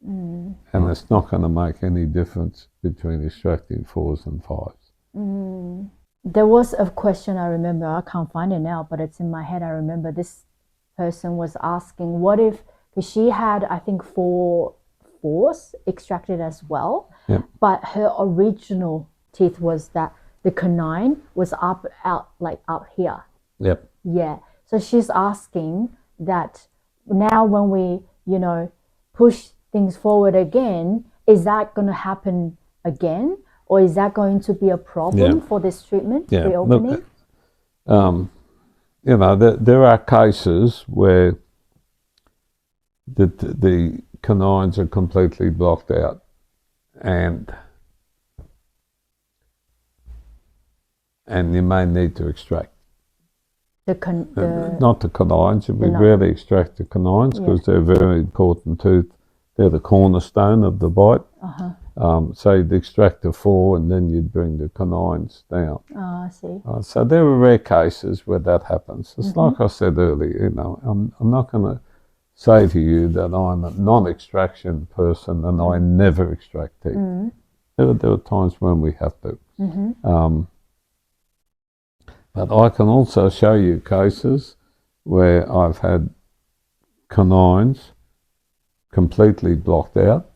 And it's not going to make any difference between extracting 4s and 5s. There was a question I remember, I can't find it now, but it's in my head. I remember this person was asking, what if, because she had, I think, 4s extracted as well, but her original teeth was that the canine was up here. Yep. Yeah. So she's asking that now when we, push things forward again, is that going to happen again? Or is that going to be a problem for this treatment, reopening? Look, there are cases where the canines are completely blocked out, and you may need to extract. Not the canines. We rarely extract the canines because they're a very important tooth. They're the cornerstone of the bite. So you'd extract the 4 and then you'd bring the canines down. I see. So there are rare cases where that happens. It's like I said earlier, I'm not going to say to you that I'm a non-extraction person and I never extract teeth. There are times when we have to. But I can also show you cases where I've had canines completely blocked out,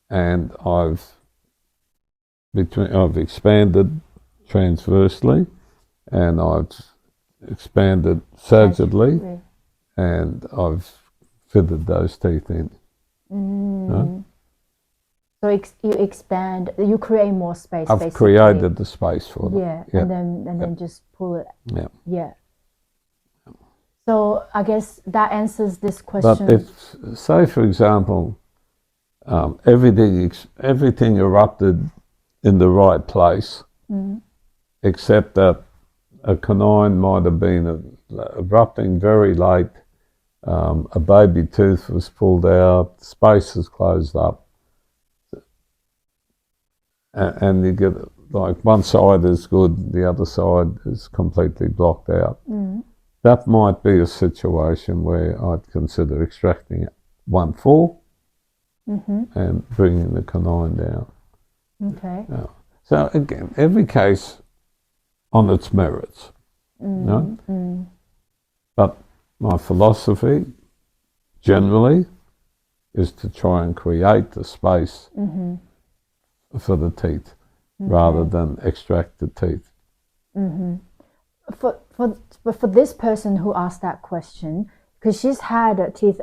and I've expanded transversely, and I've expanded sagittally, and I've fitted those teeth in. So you expand, you create more space. I've created the space for them. And then just pull it. So I guess that answers this question. But if, say for example, everything erupted in the right place, except that a canine might have been erupting very late, a baby tooth was pulled out, space is closed up, and you get like one side is good, the other side is completely blocked out. That might be a situation where I'd consider extracting 1 4 and bringing the canine down. Okay. So again, every case on its merits. But my philosophy generally is to try and create the space for the teeth rather than extract the teeth. For this person who asked that question, because she's had teeth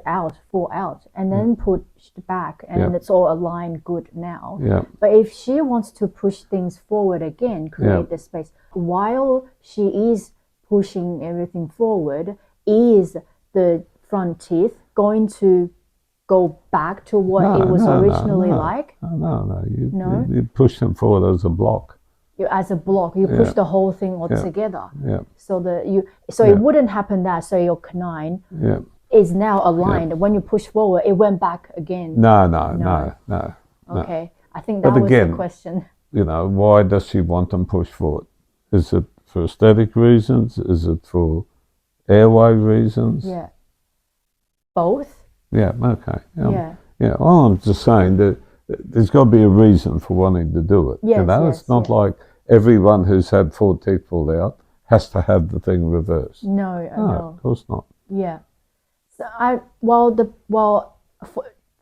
fall out, and then pushed back, and it's all aligned good now. But if she wants to push things forward again, create the space, while she is pushing everything forward, is the front teeth going to go back to what it was originally like? No. You push them forward as a block. As a block, you push the whole thing all together. So it wouldn't happen that. So your canine is now aligned. When you push forward, it went back again. No. Okay, I think that was the question. Why does she want them pushed forward? Is it for aesthetic reasons? Is it for airway reasons? Both. Okay. Well, I'm just saying that there's got to be a reason for wanting to do it. It's not like everyone who's had 4 teeth pulled out has to have the thing reversed. No, of course not. So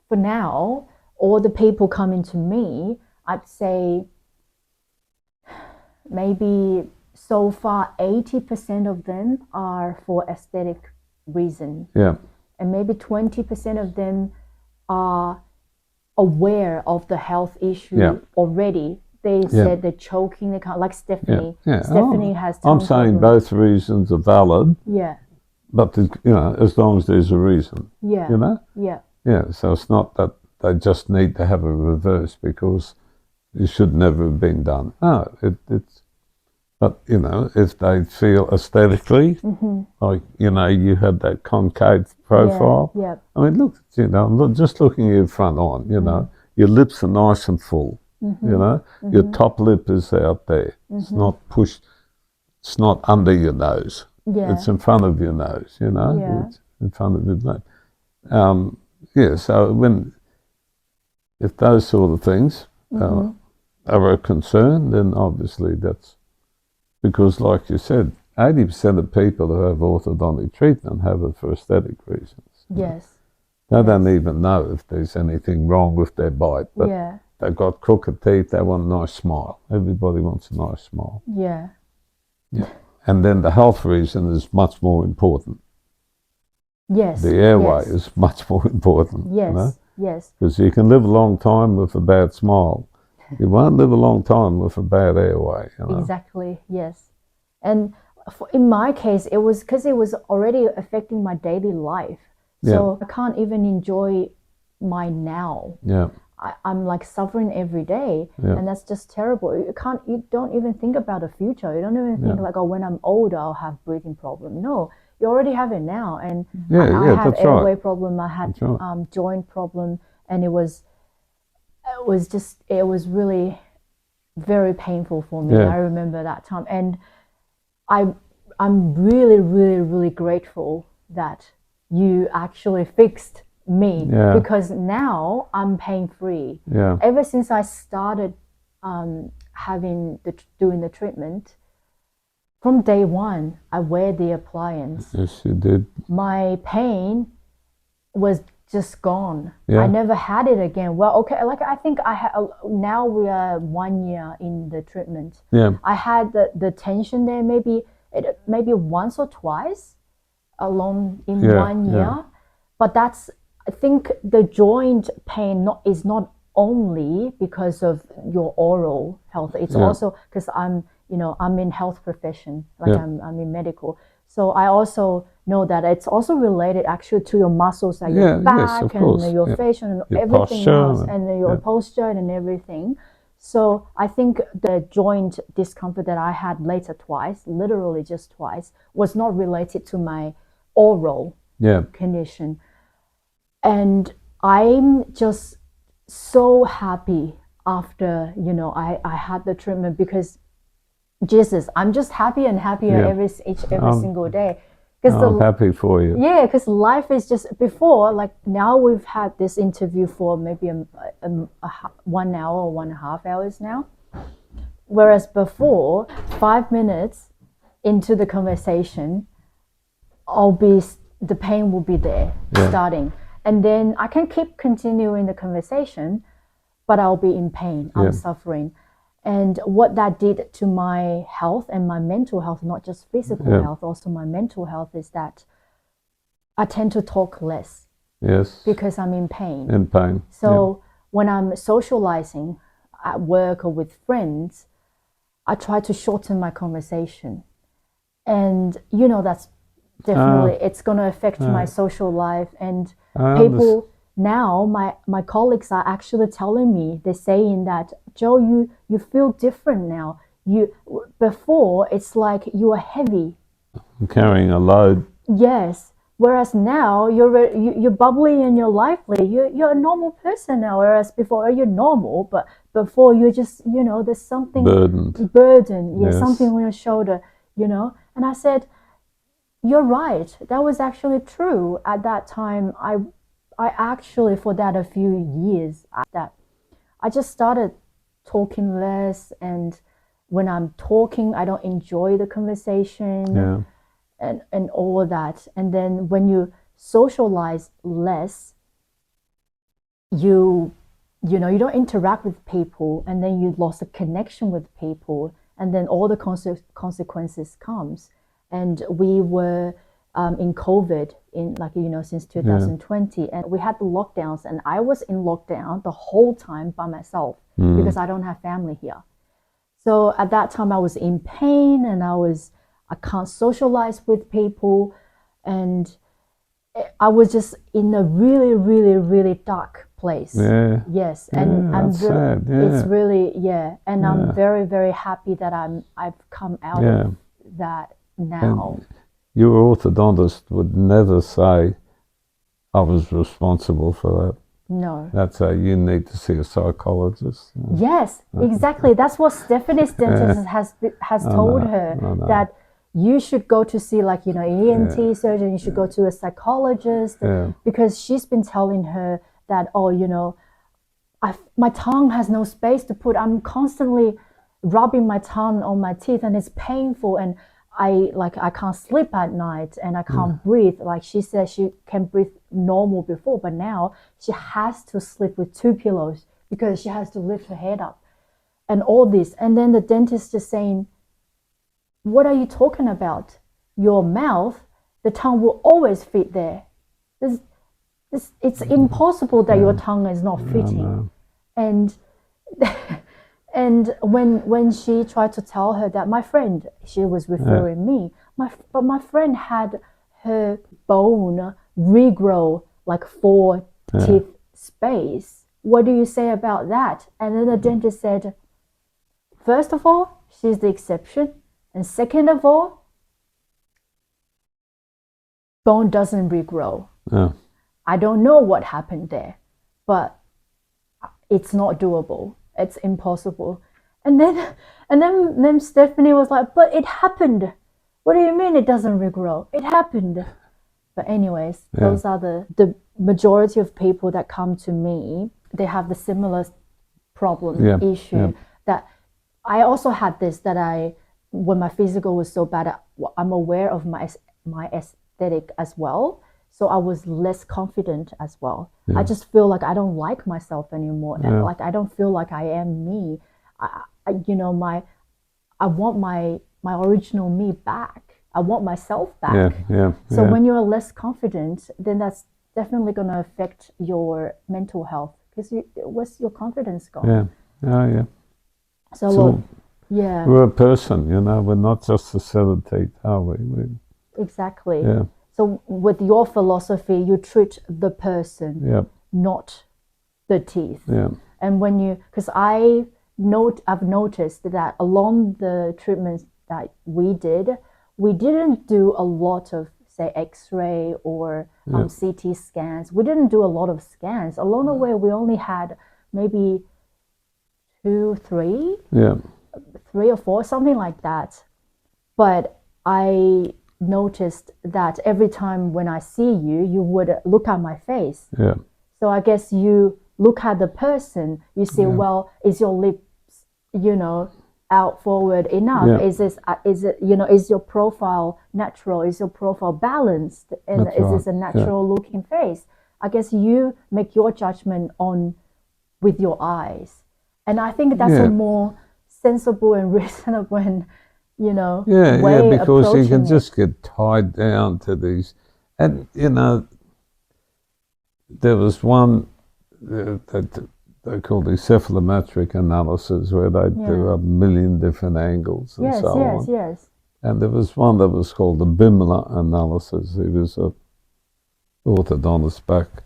for now, all the people coming to me, I'd say maybe so far 80% of them are for aesthetic reason. and maybe 20% of them are aware of the health issue already. They said they're choking, they can't, like Stephanie. Stephanie has tongue I'm saying problems. both reasons are valid. But as long as there's a reason. So it's not that they just need to have a reverse because it should never have been done. No, it's. But if they feel aesthetically, like you had that concave profile. I mean, look, I'm just looking at your front on. Your lips are nice and full. Your top lip is out there. It's not pushed. It's not under your nose. It's in front of your nose. It's in front of your nose. So if those sort of things are a concern, then obviously that's. Because, like you said, 80% of people who have orthodontic treatment have it for aesthetic reasons. They don't even know if there's anything wrong with their bite, but they've got crooked teeth, they want a nice smile. Everybody wants a nice smile. And then the health reason is much more important. The airway is much more important. Because you can live a long time with a bad smile. You won't live a long time with a bad airway. Exactly, yes. And in my case, it was because it was already affecting my daily life. So I can't even enjoy my now. I'm like suffering every day, and that's just terrible. You don't even think about the future. You don't even think like, oh, when I'm older, I'll have breathing problem. No, you already have it now. And I had airway problem, I had joint problem, and it was really very painful for me. I remember that time, and I'm really, really, really grateful that you actually fixed me because now I'm pain free. Ever since I started doing the treatment, from day one, I wear the appliance. Yes, you did. My pain was just gone. I never had it again. Well, okay, like I think I had. Now we are 1 year in the treatment. I had the tension there maybe once or twice alone in 1 year, but that's, I think the joint pain is not only because of your oral health. It's also because I'm in health profession, like I'm in medical. So I also know that it's also related actually to your muscles, like your back and your face and your everything else, and your posture and everything. So I think the joint discomfort that I had later twice, literally just twice, was not related to my oral condition. And I'm just so happy after, I had the treatment, because Jesus, I'm just happy and happier every single day. I'm happy for you. Yeah, because life is just, before, like now we've had this interview for maybe a 1 hour or 1.5 hours now. Whereas before, 5 minutes into the conversation, the pain will be there starting. And then I can keep continuing the conversation, but I'll be in pain, I'm suffering. And what that did to my health and my mental health, not just physical health, also my mental health, is that I tend to talk less. Because I'm in pain. So when I'm socializing at work or with friends, I try to shorten my conversation. And that's definitely, it's going to affect my social life. And people now, my colleagues are actually telling me, they're saying that, Joe, you feel different now. Before, it's like you are heavy. Carrying a load. Yes. Whereas now, you're bubbly and you're lively. You're a normal person now. Whereas before, you're normal, but before you're just, there's something. Burden. Yeah, something on your shoulder, And I said, you're right. That was actually true. At that time, I actually, for that a few years, I just started talking less, and when I'm talking, I don't enjoy the conversation and all of that. And then when you socialize less, you don't interact with people, and then you lost a connection with people, and then all the consequences comes. And we were in COVID, in since 2020, and we had the lockdowns, and I was in lockdown the whole time by myself because I don't have family here. So at that time I was in pain, and I can't socialize with people, and I was just in a really, really, really dark place. Yeah. Yes, Yeah, and that's sad. Yeah. it's really and I'm very, very happy that I've come out of that now. And your orthodontist would never say, I was responsible for that. No. That's how you need to see a psychologist. Yes, exactly. That's what Stephanie's dentist has told her, that you should go to see ENT surgeon, you should go to a psychologist, because she's been telling her that, my tongue has no space to put. I'm constantly rubbing my tongue on my teeth, and it's painful, and I can't sleep at night, and I can't breathe. Like she said, she can breathe normal before, but now she has to sleep with 2 pillows because she has to lift her head up, and all this. And then the dentist is saying, what are you talking about? Your mouth, the tongue will always fit there. It's impossible that your tongue is not fitting. And and when she tried to tell her that, my friend, she was referring me, but my friend had her bone regrow like 4 teeth space. What do you say about that? And then the dentist said, first of all, she's the exception. And second of all, bone doesn't regrow. I don't know what happened there, but it's not doable. It's impossible. And then Stephanie was like, but it happened. What do you mean it doesn't regrow? It happened. But anyways, those are the majority of people that come to me. They have the similar problem, issue. That I also had this, that when my physical was so bad, I'm aware of my aesthetic as well. So I was less confident as well. I just feel like I don't like myself anymore. Like I don't feel like I am me. I want my original me back. I want myself back. So when you're less confident, then that's definitely going to affect your mental health, because what's your confidence gone? So we're a person, we're not just a set of teeth, are we? Exactly. So with your philosophy, you treat the person, not the teeth. And because I've noticed that along the treatments that we didn't do a lot of, say, X-ray or CT scans. We didn't do a lot of scans. Along the way, we only had maybe 2, 3, 3 or 4, something like that. But I noticed that every time when I see you, you would look at my face. So I guess you look at the person, you see, well, is your lips, out forward enough? Is your profile natural? Is your profile balanced? And is this a natural looking face? I guess you make your judgment with your eyes. And I think that's a more sensible and reasonable and way because you can it. just get tied down to these. And there was one that they call the cephalometric analysis, where they do 1 million different angles and so on. And there was one that was called the Bimler analysis. He was a orthodontist back.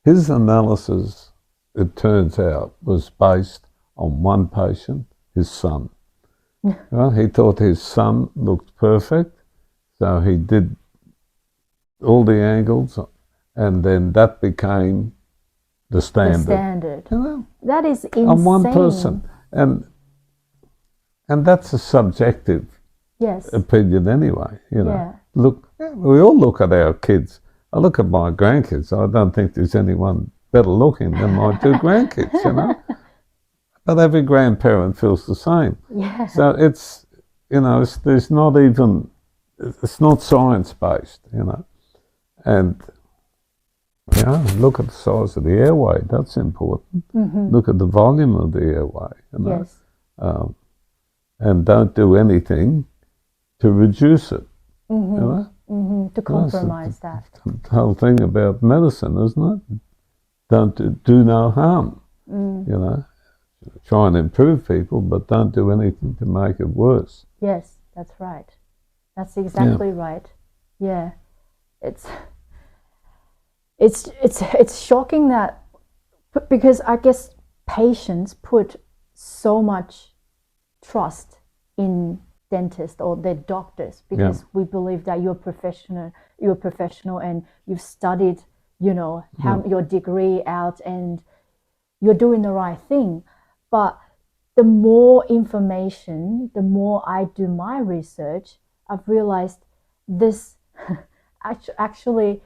His analysis, it turns out, was based on one patient, his son. Well, he thought his son looked perfect, so he did all the angles, and then that became the standard. That is insane. On one person. And that's a subjective opinion anyway. Look, we all look at our kids. I look at my grandkids. I don't think there's anyone better looking than my 2 grandkids, But every grandparent feels the same. So it's, there's not even, it's not science-based, And, look at the size of the airway. That's important. Look at the volume of the airway, and don't do anything to reduce it, To compromise that. The whole thing about medicine, isn't it? Don't do no harm. You know, try and improve people, but don't do anything to make it worse. Yes, that's right. That's exactly right. Yeah, it's shocking that, because I guess patients put so much trust in dentists or their doctors, because we believe that you're professional and you've studied, you know, your degree out and you're doing the right thing. But the more information, the more I do my research, I've realized this actually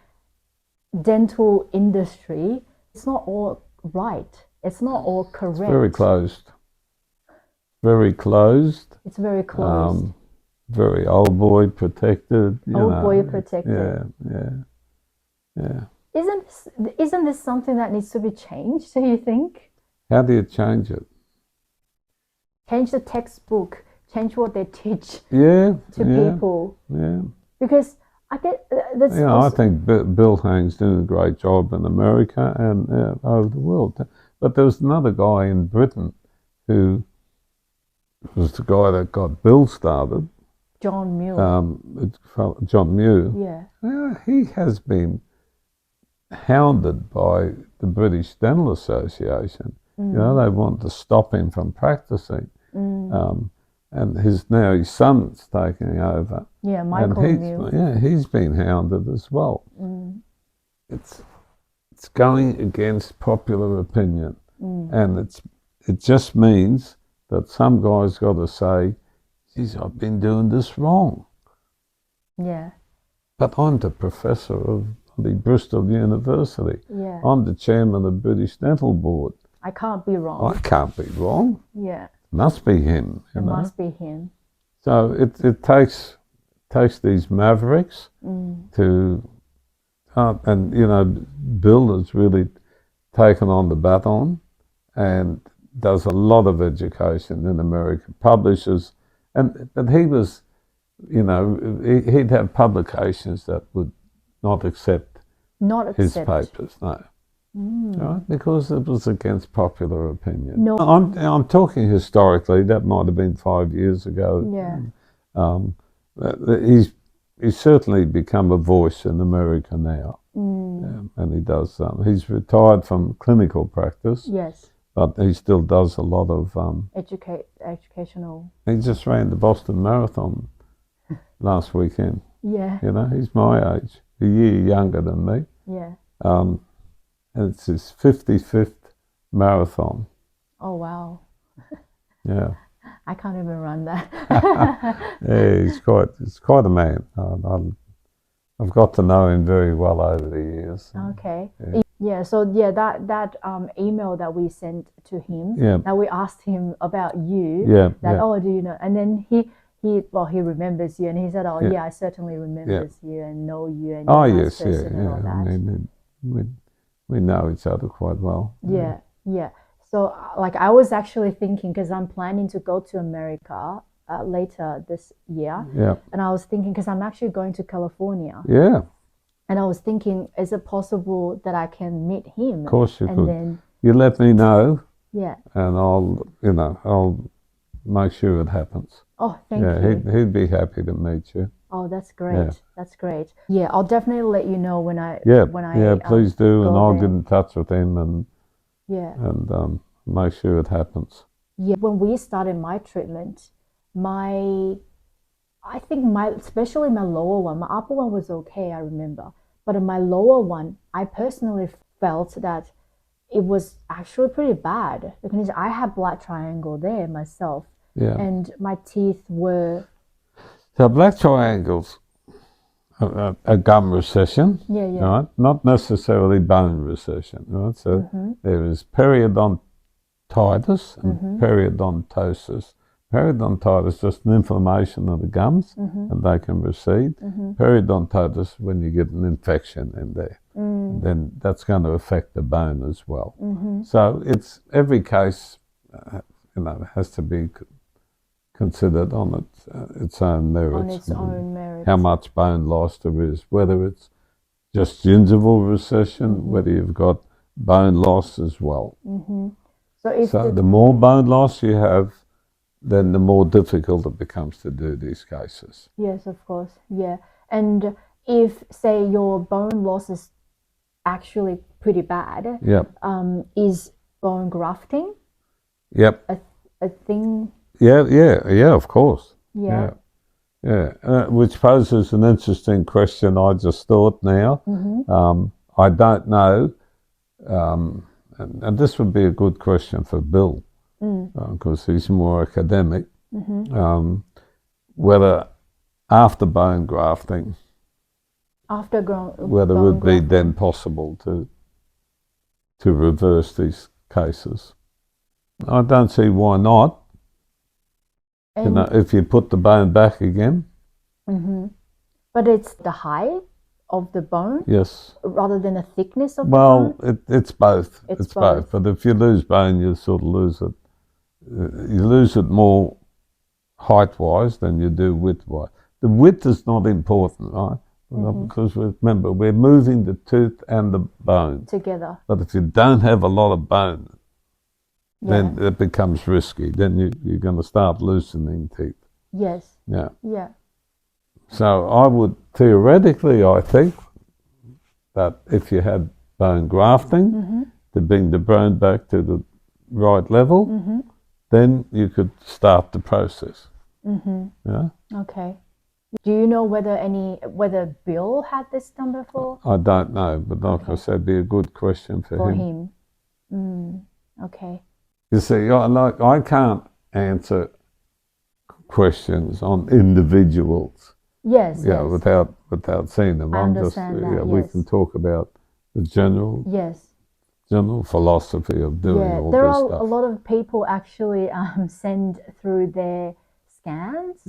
dental industry, it's not all right. It's not all correct. It's very closed. Very closed. It's very closed. Very old boy protected. Old boy protected. Yeah. Isn't this something that needs to be changed, do you think? How do you change it? Change the textbook. Change what they teach to people. Yeah. Because I get that's. You know, I think Bill Hang's doing a great job in America and over the world. But there was another guy in Britain who was the guy that got Bill started. John Mew. John Mew. Yeah. He has been hounded by the British Dental Association. You know, they want to stop him from practicing. And his son's taking over. Yeah, Michael Mew. Yeah, he's been hounded as well. It's going against popular opinion, and it just means that some guy's got to say, "Geez, I've been doing this wrong." Yeah. But I'm the professor of the Bristol University. Yeah. I'm the chairman of the British Dental Board. I can't be wrong. I can't be wrong. Yeah. Must be him. It must be him. So it takes these mavericks to, and you know, Bill has really taken on the baton and does a lot of education in America, publishes, and he was, you know, he'd have publications that would not accept his papers, no. Right? Because it was against popular opinion. No. I'm talking historically. That might have been 5 years ago. Yeah. He's certainly become a voice in America now, and he does. He's retired from clinical practice. Yes. But he still does a lot of educational. He just ran the Boston Marathon last weekend. Yeah. You know, he's my age, a year younger than me. Yeah. And it's his 55th marathon. Oh, wow. Yeah. I can't even run that. Yeah, he's quite a man. I've got to know him very well over the years. Okay. Yeah. So that email that we sent to him, that we asked him about you. Oh, do you know? And then he remembers you, and he said, oh yeah, I certainly remembers you and know you and you're a nice person and all that. I mean, we know each other quite well. Yeah. So, like, I was actually thinking, because I'm planning to go to America later this year. Yeah. And I was thinking, because I'm actually going to California. Yeah. And I was thinking, is it possible that I can meet him? Of course you could. Then, you let me know. Yeah. And I'll make sure it happens. Oh, thank you. Yeah, he'd be happy to meet you. Oh, that's great. Yeah. That's great. Yeah, I'll definitely let you know when I please do, and I'll get in touch with him and make sure it happens. Yeah, when we started my treatment, especially my lower one, my upper one was okay, I remember, but in my lower one, I personally felt that it was actually pretty bad because I had black triangle there myself. Yeah. And my teeth were... So black triangles, a gum recession, right? Not necessarily bone recession, right? So there is periodontitis and periodontosis. Periodontitis is just an inflammation of the gums, and they can recede. Periodontitis, when you get an infection in there, then that's going to affect the bone as well. So it's every case, has to be considered on its own merits. On its own merits. How much bone loss there is, whether it's just gingival recession, whether you've got bone loss as well. So the more bone loss you have, then the more difficult it becomes to do these cases. Yes, of course. Yeah. And if, say, your bone loss is actually pretty bad, is bone grafting a thing? Yeah, of course. Yeah. Which poses an interesting question. I just thought now. I don't know, and this would be a good question for Bill, because he's more academic, whether after bone grafting, whether it would be then possible to reverse these cases. I don't see why not. And if you put the bone back again. But it's the height of the bone? Yes. Rather than the thickness of the bone? Well, it's both. It's both. But if you lose bone, you sort of lose it. You lose it more height-wise than you do width-wise. The width is not important, right? Because remember, we're moving the tooth and the bone together. But if you don't have a lot of bone, then it becomes risky. Then you're going to start loosening teeth. Yes. Yeah. Yeah. So I would theoretically, I think, that if you had bone grafting to bring the bone back to the right level, then you could start the process. Yeah. Okay. Do you know whether Bill had this done before? I don't know, but like I said, it'd be a good question for him. Okay. You see, I can't answer questions on individuals. Yes. Yeah, yes. without seeing them. I understand that. We can talk about the general philosophy of doing all this stuff. There are a lot of people actually send through their scans.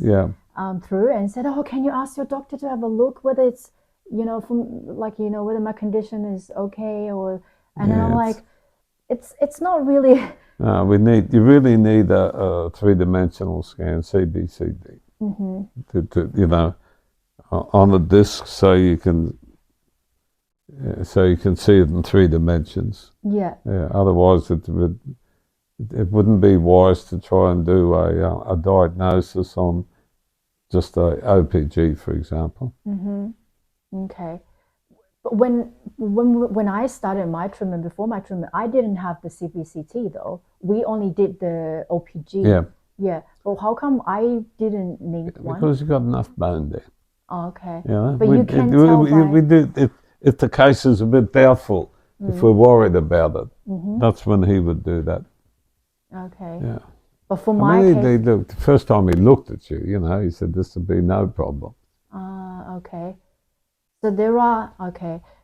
Through and said, "Oh, can you ask your doctor to have a look whether it's whether my condition is okay or?" And I'm like, it's not really. You really need a three-dimensional scan, CBCD, to on a disc, so you can see it in 3 dimensions. Yeah. Otherwise, it wouldn't be wise to try and do a diagnosis on just a OPG, for example. Okay. But when I started my treatment, before my treatment, I didn't have the CBCT though. We only did the OPG. Yeah. Well, how come I didn't need one? Because you got enough bone there. Oh, okay. But you can tell we do if the case is a bit doubtful, if we're worried about it, that's when he would do that. Okay. Yeah. But for my case, the first time he looked at you, he said this would be no problem. Okay. So there are,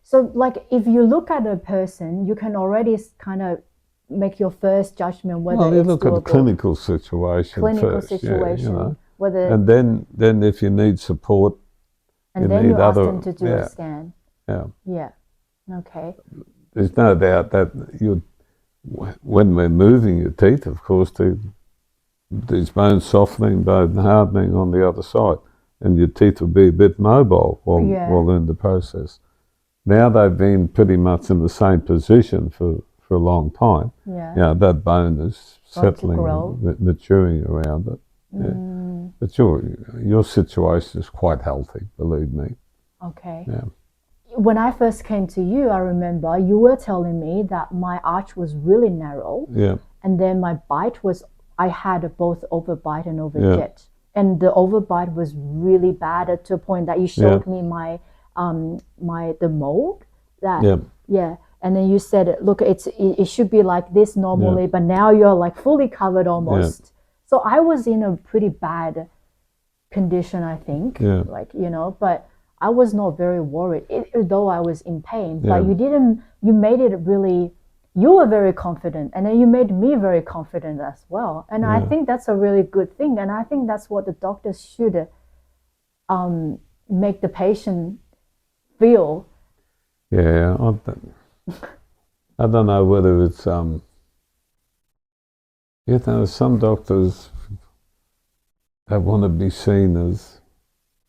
so like if you look at a person, you can already kind of make your first judgment whether it's doable. Well, you look at the clinical situation whether, and then if you need support, and then you ask them to do a scan. Yeah. Okay. There's no doubt that when we're moving your teeth, of course, there's bone softening, bone hardening on the other side. And your teeth will be a bit mobile while in the process. Now they've been pretty much in the same position for a long time. That bone is settling, maturing around it. But your situation is quite healthy, believe me. Okay. When I first came to you, I remember you were telling me that my arch was really narrow. And then my bite was, I had both overbite and overjet. And the overbite was really bad to a point that you showed me the mold. And then you said, look, it should be like this normally, but now you're like fully covered almost. So I was in a pretty bad condition, I think. But I was not very worried, though I was in pain. But you made it really. You were very confident, and then you made me very confident as well. And I think that's a really good thing. And I think that's what the doctors should make the patient feel. Yeah, I don't know whether it's some doctors they want to be seen as,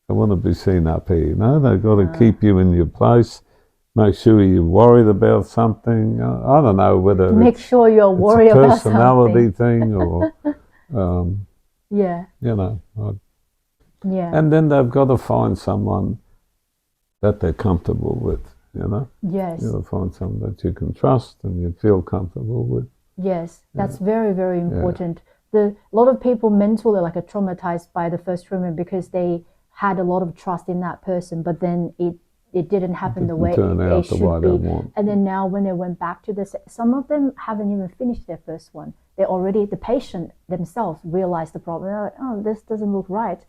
they want to be seen up here, you know. They've got to keep you in your place, make sure you're worried about something. I don't know whether make sure you're worried it's a about personality something. thing or, Yeah. you know. Yeah. And then they've got to find someone that they're comfortable with, you know. Yes. You've got to find someone that you can trust and you feel comfortable with. Yes, that's very, very important. A lot of people mentally like are traumatized by the first treatment because they had a lot of trust in that person, but then it didn't happen the way it should be. And then now when they went back to this, some of them haven't even finished their first one. They already, the patient themselves realized the problem. They're like, oh, this doesn't look right.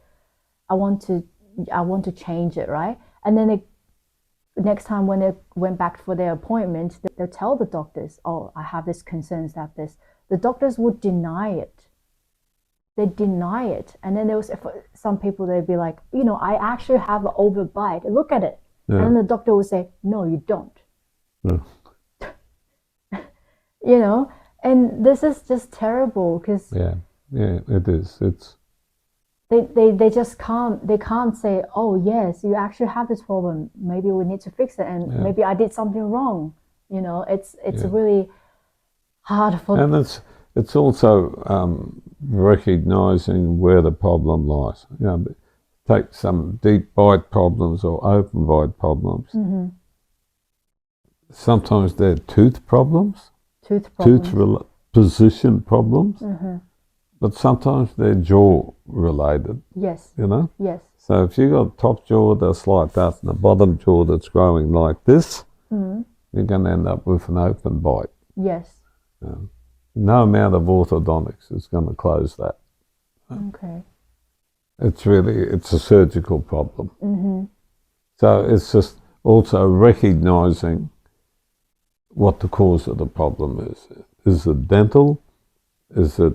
I want to change it, right? And then next time when they went back for their appointment, they'll tell the doctors, oh, I have this concerns that this. The doctors would deny it. They deny it. And then there was some people, they'd be like, you know, I actually have an overbite. Look at it. Yeah. And then the doctor would say, no, you don't. Yeah. You know, and this is just terrible because yeah, it is. It's they just can't say, oh yes, you actually have this problem, maybe we need to fix it, and maybe I did something wrong. You know, it's really hard for. And it's also recognizing where the problem lies. You know, take some deep bite problems or open bite problems. Mm-hmm. Sometimes they're tooth problems. Tooth position problems. Mm-hmm. But sometimes they're jaw related. Yes. You know? Yes. So if you've got a top jaw that's like that and a bottom jaw that's growing like this, you're going to end up with an open bite. Yes. No amount of orthodontics is going to close that. Okay. It's a surgical problem. Mm-hmm. So it's just also recognizing what the cause of the problem is. Is it dental? Is it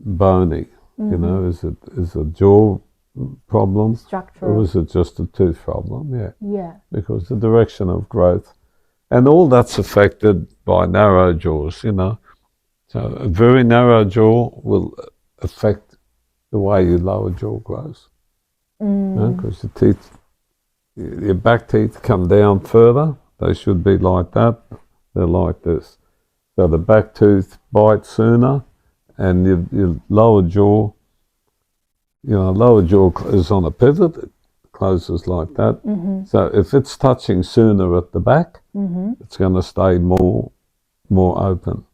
bony? Mm-hmm. You know, is it a jaw problem? Structural. Or is it just a tooth problem? Yeah. Yeah. Because the direction of growth. And all that's affected by narrow jaws, you know. So a very narrow jaw will affect the way your lower jaw grows. Because the teeth, your back teeth come down further. They should be like that. They're like this. So the back tooth bites sooner, and your lower jaw, you know, lower jaw is on a pivot. It closes like that. Mm-hmm. So if it's touching sooner at the back, it's going to stay more open.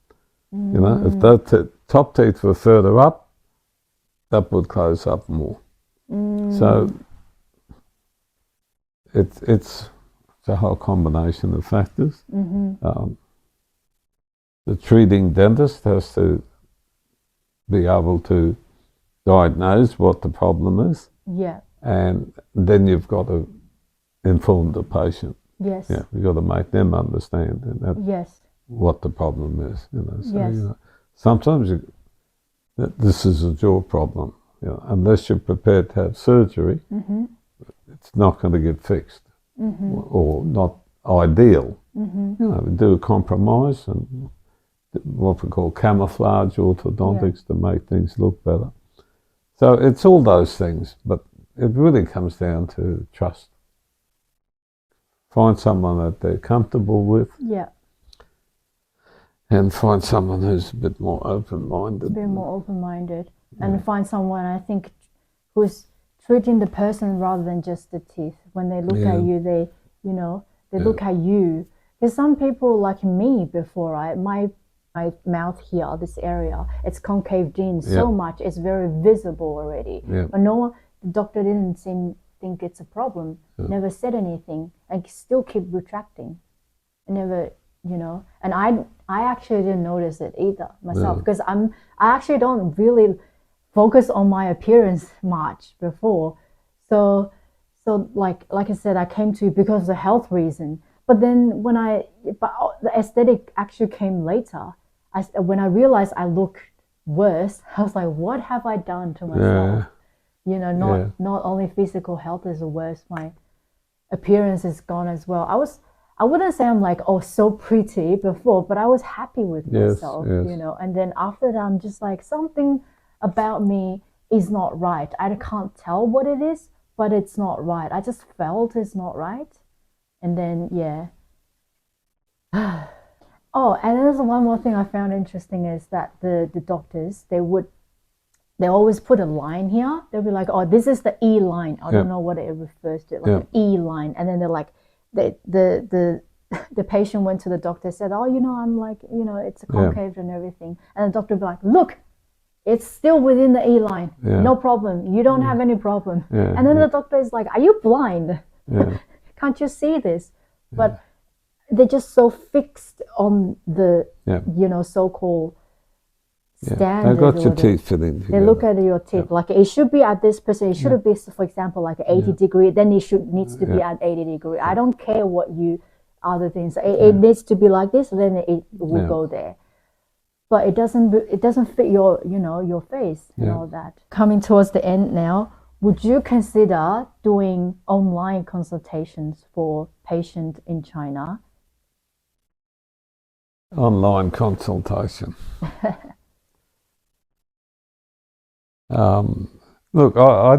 You know, if the top teeth were further up, that would close up more. So it's a whole combination of factors. The treating dentist has to be able to diagnose what the problem is. Yeah. And then you've got to inform the patient. Yes. Yeah, you've got to make them understand yes. what the problem is. You know, so, yes. You know, sometimes this is a jaw problem. You know, unless you're prepared to have surgery, it's not going to get fixed or not ideal. You know, we do a compromise and what we call camouflage orthodontics to make things look better. So it's all those things, but it really comes down to trust. Find someone that they're comfortable with. Yeah. And find someone who's a bit more open-minded. A bit more open-minded. And find someone, I think, who's treating the person rather than just the teeth. When they look at you, they look at you. Because some people like me before, right? My mouth here, this area, it's concaved in so much, it's very visible already. Yeah. But the doctor didn't think it's a problem, never said anything, and still keep retracting. And never, you know, and I actually didn't notice it either myself, because I actually don't really focus on my appearance much before. So like I said, I came to you because of the health reason. But then the aesthetic actually came later. When I realized I looked worse, I was like, what have I done to myself? You know, not only physical health is worse, my appearance is gone as well. I wouldn't say I'm like, oh, so pretty before, but I was happy with myself, you know. And then after that, I'm just like, something about me is not right. I can't tell what it is, but it's not right. I just felt it's not right. And then, yeah. Oh, and there's one more thing I found interesting is that the doctors, they always put a line here. They'll be like, oh, this is the E line. I don't know what it refers to, like an E line. And then they're like, the patient went to the doctor, said, oh, I'm like, it's a concave and everything. And the doctor will be like, look, it's still within the E line. No problem. You don't have any problem. And then the doctor is like, are you blind? Can't you see this? But they're just so fixed on the, so-called standard. They've got your teeth fitting together. They look at your teeth. Like it should be at this percent. It shouldn't be, for example, like 80 degree. Then it needs to be at 80 degree. I don't care what other things. It needs to be like this. Then it will go there. But it doesn't fit your your face and all that. Coming towards the end now, would you consider doing online consultations for patients in China? Online consultation. Look, I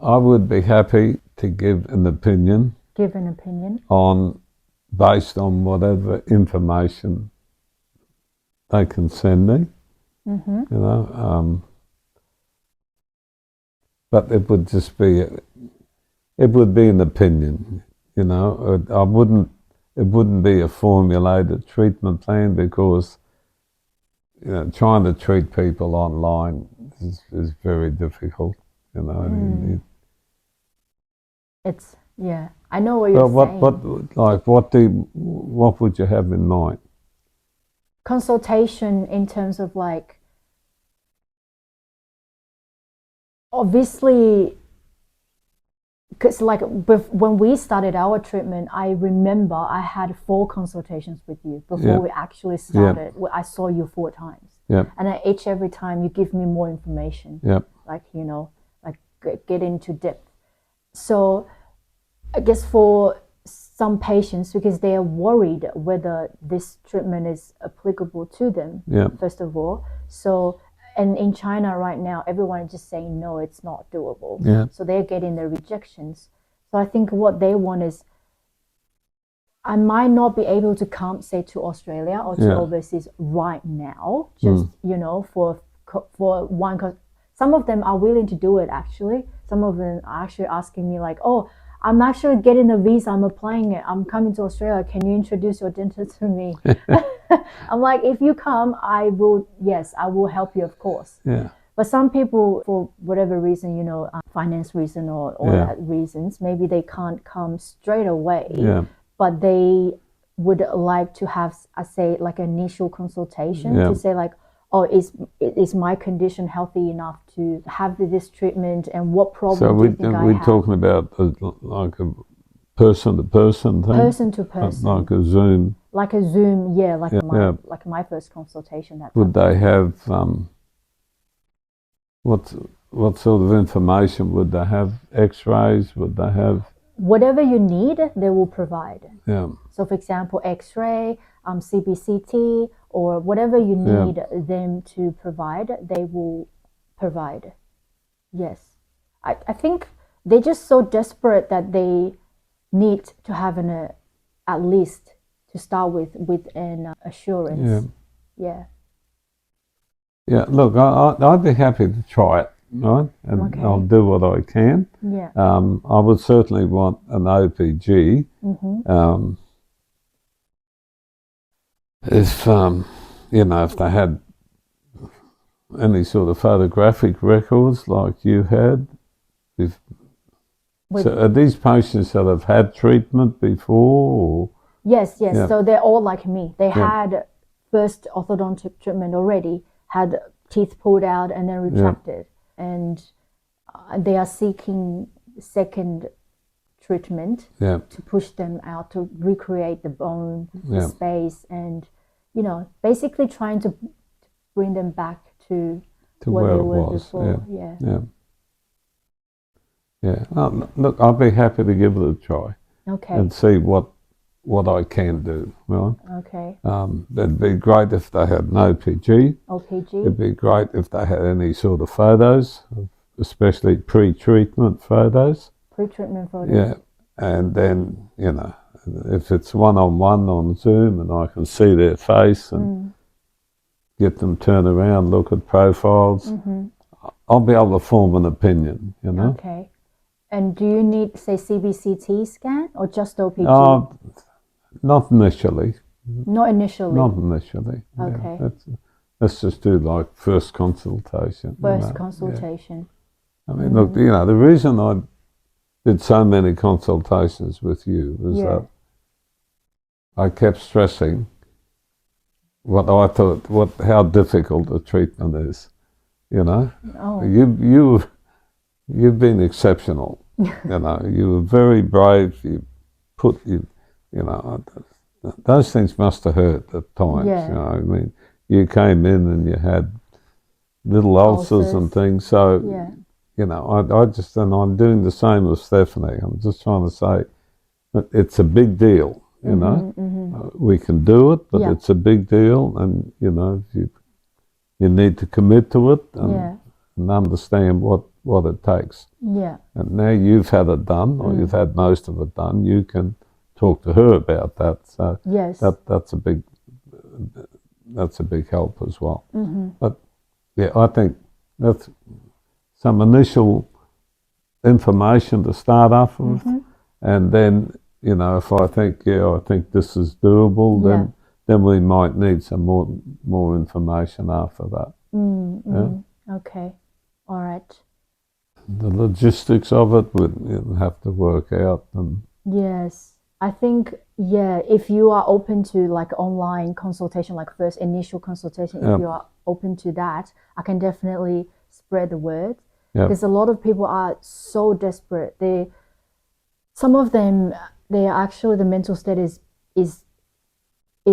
would be happy to give an opinion. Give an opinion based on whatever information they can send me. But it would just be an opinion. It wouldn't be a formulated treatment plan because trying to treat people online is very difficult. It's I know what you're saying. What would you have in mind? Consultation in terms of like, obviously, because like when we started our treatment, I remember I had 4 consultations with you before we actually started. I saw you 4 times. And every time you give me more information. Like, like get into depth. So I guess for some patients, because they are worried whether this treatment is applicable to them, first of all. So, and in China right now, everyone is just saying, no, it's not doable. So they're getting the rejections. So I think what they want is, I might not be able to come, say, to Australia or to overseas right now, just, for one. Some of them are willing to do it, actually. Some of them are actually asking me like, oh, I'm actually getting a visa, I'm applying it, I'm coming to Australia, can you introduce your dentist to me? I'm like, if you come, I will help you, of course. But some people, for whatever reason, finance reason or that reasons, maybe they can't come straight away, but they would like to have, like an initial consultation to say like, oh, is my condition healthy enough to have this treatment, and what problem do you think I have? So we're talking about like a person-to-person thing? Person-to-person. Like a Zoom? Like a Zoom, like my first consultation. Would they have, what sort of information would they have? X-rays? Would they have? Whatever you need, they will provide. So for example, X-ray, CBCT, or whatever you need them to provide, they will provide. Yes. I think they're just so desperate that they need to have at least to start with an assurance. Yeah, look, I'd be happy to try it, right? And I'll do what I can. I would certainly want an OPG. If if they had any sort of photographic records like you had. So are these patients that have had treatment before? Or? Yes. So they're all like me. They had first orthodontic treatment already, had teeth pulled out and then retracted, and they are seeking second treatment to push them out, to recreate the bone, the space, and basically trying to bring them back to what where they it were was. before. Look, I'd be happy to give it a try. Okay. And see what what I can do, right? Okay. It'd be great if they had no PG. OPG. It'd be great if they had any sort of photos, especially pre-treatment photos. Pre-treatment photos. Yeah, and then, you know, if it's one-on-one on Zoom and I can see their face and get them turn around, look at profiles, I'll be able to form an opinion, you know. Okay. And do you need, say, CBCT scan or just OPG? Not initially. Not initially. Not initially. Okay. Yeah, let's just do like first consultation. First consultation. Yeah. I mean, look, you know, the reason I did so many consultations with you was that I kept stressing what I thought, how difficult the treatment is. You know, you've been exceptional. You know, you were very brave. You know, those things must have hurt at times. Yeah. You know, I mean, you came in and you had little ulcers and things. So, you know, and I'm doing the same with Stephanie. I'm just trying to say that it's a big deal. You know, we can do it, but it's a big deal, and you know, you need to commit to it and understand what it takes. Yeah. And now you've had it done, or you've had most of it done. You can talk to her about that. So that's a big help as well. But yeah, I think that's some initial information to start off with, and then, you know, if I think this is doable, then we might need some more information after that. Okay, all right. The logistics of it would have to work out. Yes, I think, if you are open to like online consultation, like first initial consultation, if you are open to that, I can definitely spread the word, because a lot of people are so desperate. Some of them, they actually, the mental state is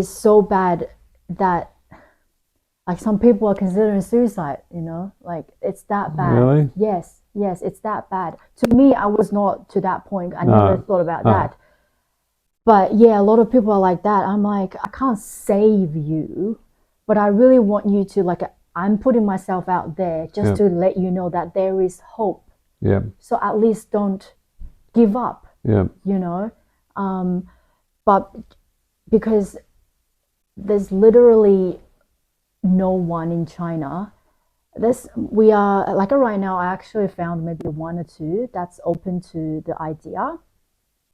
so bad that like some people are considering suicide, you know, like it's that bad. Really? Yes, it's that bad. To me, I was not to that point. I never thought about that. But yeah, a lot of people are like that. I'm like, I can't save you, but I really want you to, like, I'm putting myself out there just to let you know that there is hope. Yeah. So at least don't give up. Yeah. You know, but because there's literally no one in China. We are like right now. I actually found maybe one or two that's open to the idea,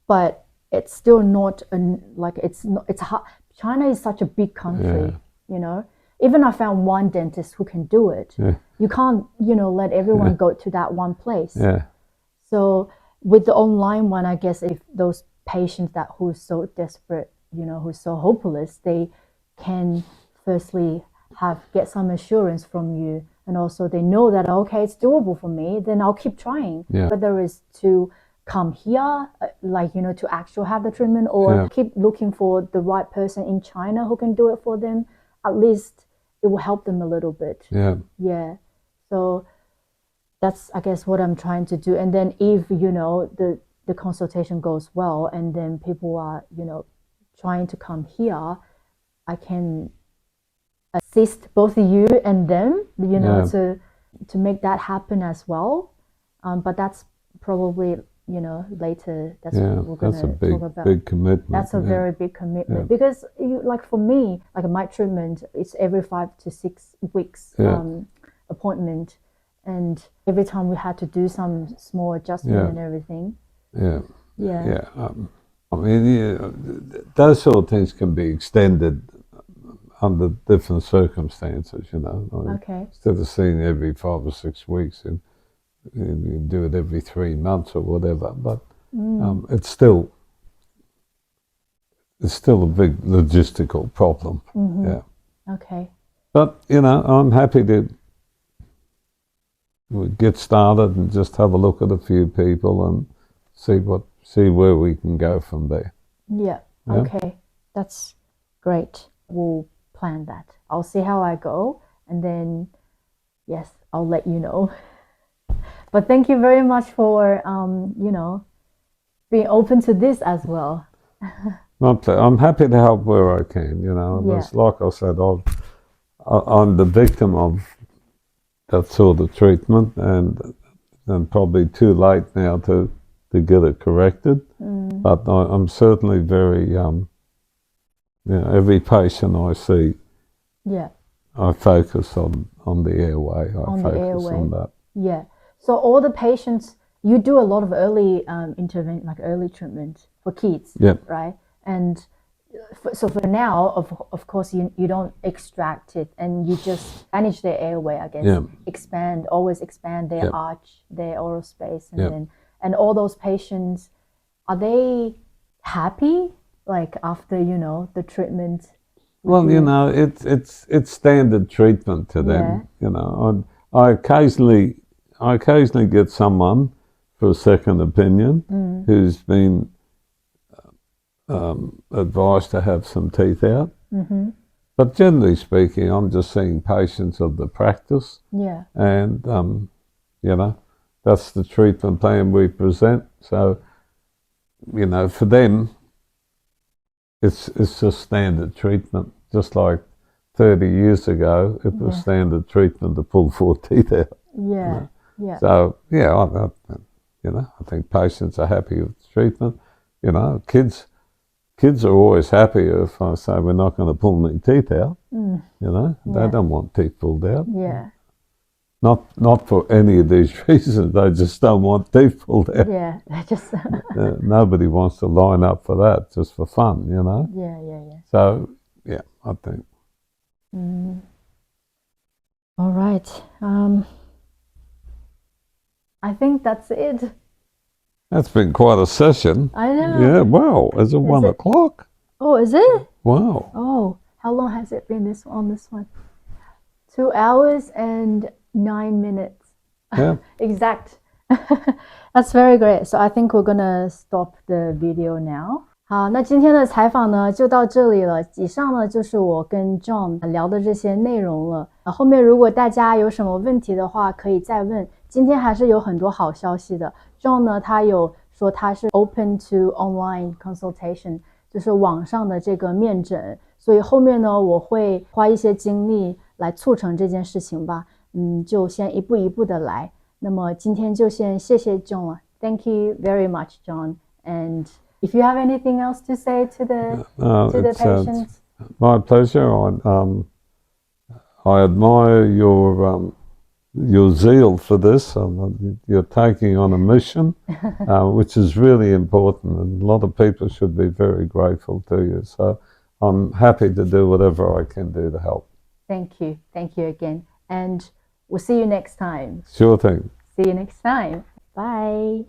but it's still not it's hard. China is such a big country, you know. Even I found one dentist who can do it. Yeah. You can't, you know, let everyone go to that one place. Yeah. So with the online one, I guess if those patients who's so desperate, you know, who's so hopeless, they can firstly get some assurance from you, and also they know that, okay, it's doable for me, then I'll keep trying. Yeah. Whether it's to come here, like, you know, to actually have the treatment, or keep looking for the right person in China who can do it for them, at least it will help them a little bit. Yeah. Yeah. So that's, I guess, what I'm trying to do. And then if, you know, the consultation goes well, and then people are, you know, trying to come here, I can assist both you and them, you know, to make that happen as well. But that's probably, you know, later. That's what we're going to talk about. Big commitment. That's a very big commitment, because like for me, like my treatment, it's every 5 to 6 weeks appointment, and every time we had to do some small adjustment and everything. Yeah. Yeah. Yeah. I mean, those sort of things can be extended under different circumstances, you know. Instead of seeing every 5 or 6 weeks, and you do it every 3 months or whatever. But it's still a big logistical problem. Yeah. Okay. But you know, I'm happy to get started and just have a look at a few people and see where we can go from there. Yeah. Okay. That's great. We'll plan that. I'll see how I go, and then yes, I'll let you know. But thank you very much for you know, being open to this as well. I'm happy to help where I can, you know. Yeah. It's like I said, I'm the victim of that sort of treatment, and probably too late now to get it corrected. But I'm certainly very, you know, every patient I see, Yeah. I focus on the airway. On I the focus airway. on that. Yeah. So all the patients, you do a lot of early intervention, like early treatment for kids, Yep. right? And so for now, of course, you don't extract it, and you just manage their airway, I guess. Yeah. Always expand their Yep. arch, their oral space, and Yep. then all those patients, are they happy, like after, you know, the treatment? Well, you know, it's standard treatment to them. Yeah. You know, I occasionally get someone for a second opinion who's been advised to have some teeth out. But generally speaking, I'm just seeing patients of the practice. Yeah. And, you know, that's the treatment plan we present. So, you know, for them, it's just standard treatment. Just like 30 years ago, it was standard treatment to pull 4 teeth out. Yeah. You know? Yeah. So, yeah, you know, I think patients are happy with the treatment. You know, kids are always happy if I say we're not going to pull any teeth out. You know, they don't want teeth pulled out. Yeah. Not for any of these reasons. They just don't want teeth pulled out. Yeah. Just. Nobody wants to line up for that just for fun, you know. Yeah. So, yeah, I think. All right. I think that's it. That's been quite a session. I know. Yeah, wow. Is it 1 o'clock? Oh, is it? Wow. Oh, how long has it been on this one? 2 hours and 9 minutes. Yeah. Exact. That's very great. So I think we're gonna stop the video now. 好，那今天的采访呢就到这里了。以上呢就是我跟 John 聊的这些内容了。后面如果大家有什么问题的话，可以再问。今天还是有很多好消息的。John 呢，他有说他是 open to online consultation， 就是网上的这个面诊。所以后面呢，我会花一些精力来促成这件事情吧。就先一步一步的来。那么今天就先谢谢 John 了。Thank you very much, John. And if you have anything else to say to the patients, my pleasure. I admire your zeal for this. You're taking on a mission, which is really important, and a lot of people should be very grateful to you. So I'm happy to do whatever I can do to help. Thank you again, and we'll see you next time. Sure thing. See you next time. Bye.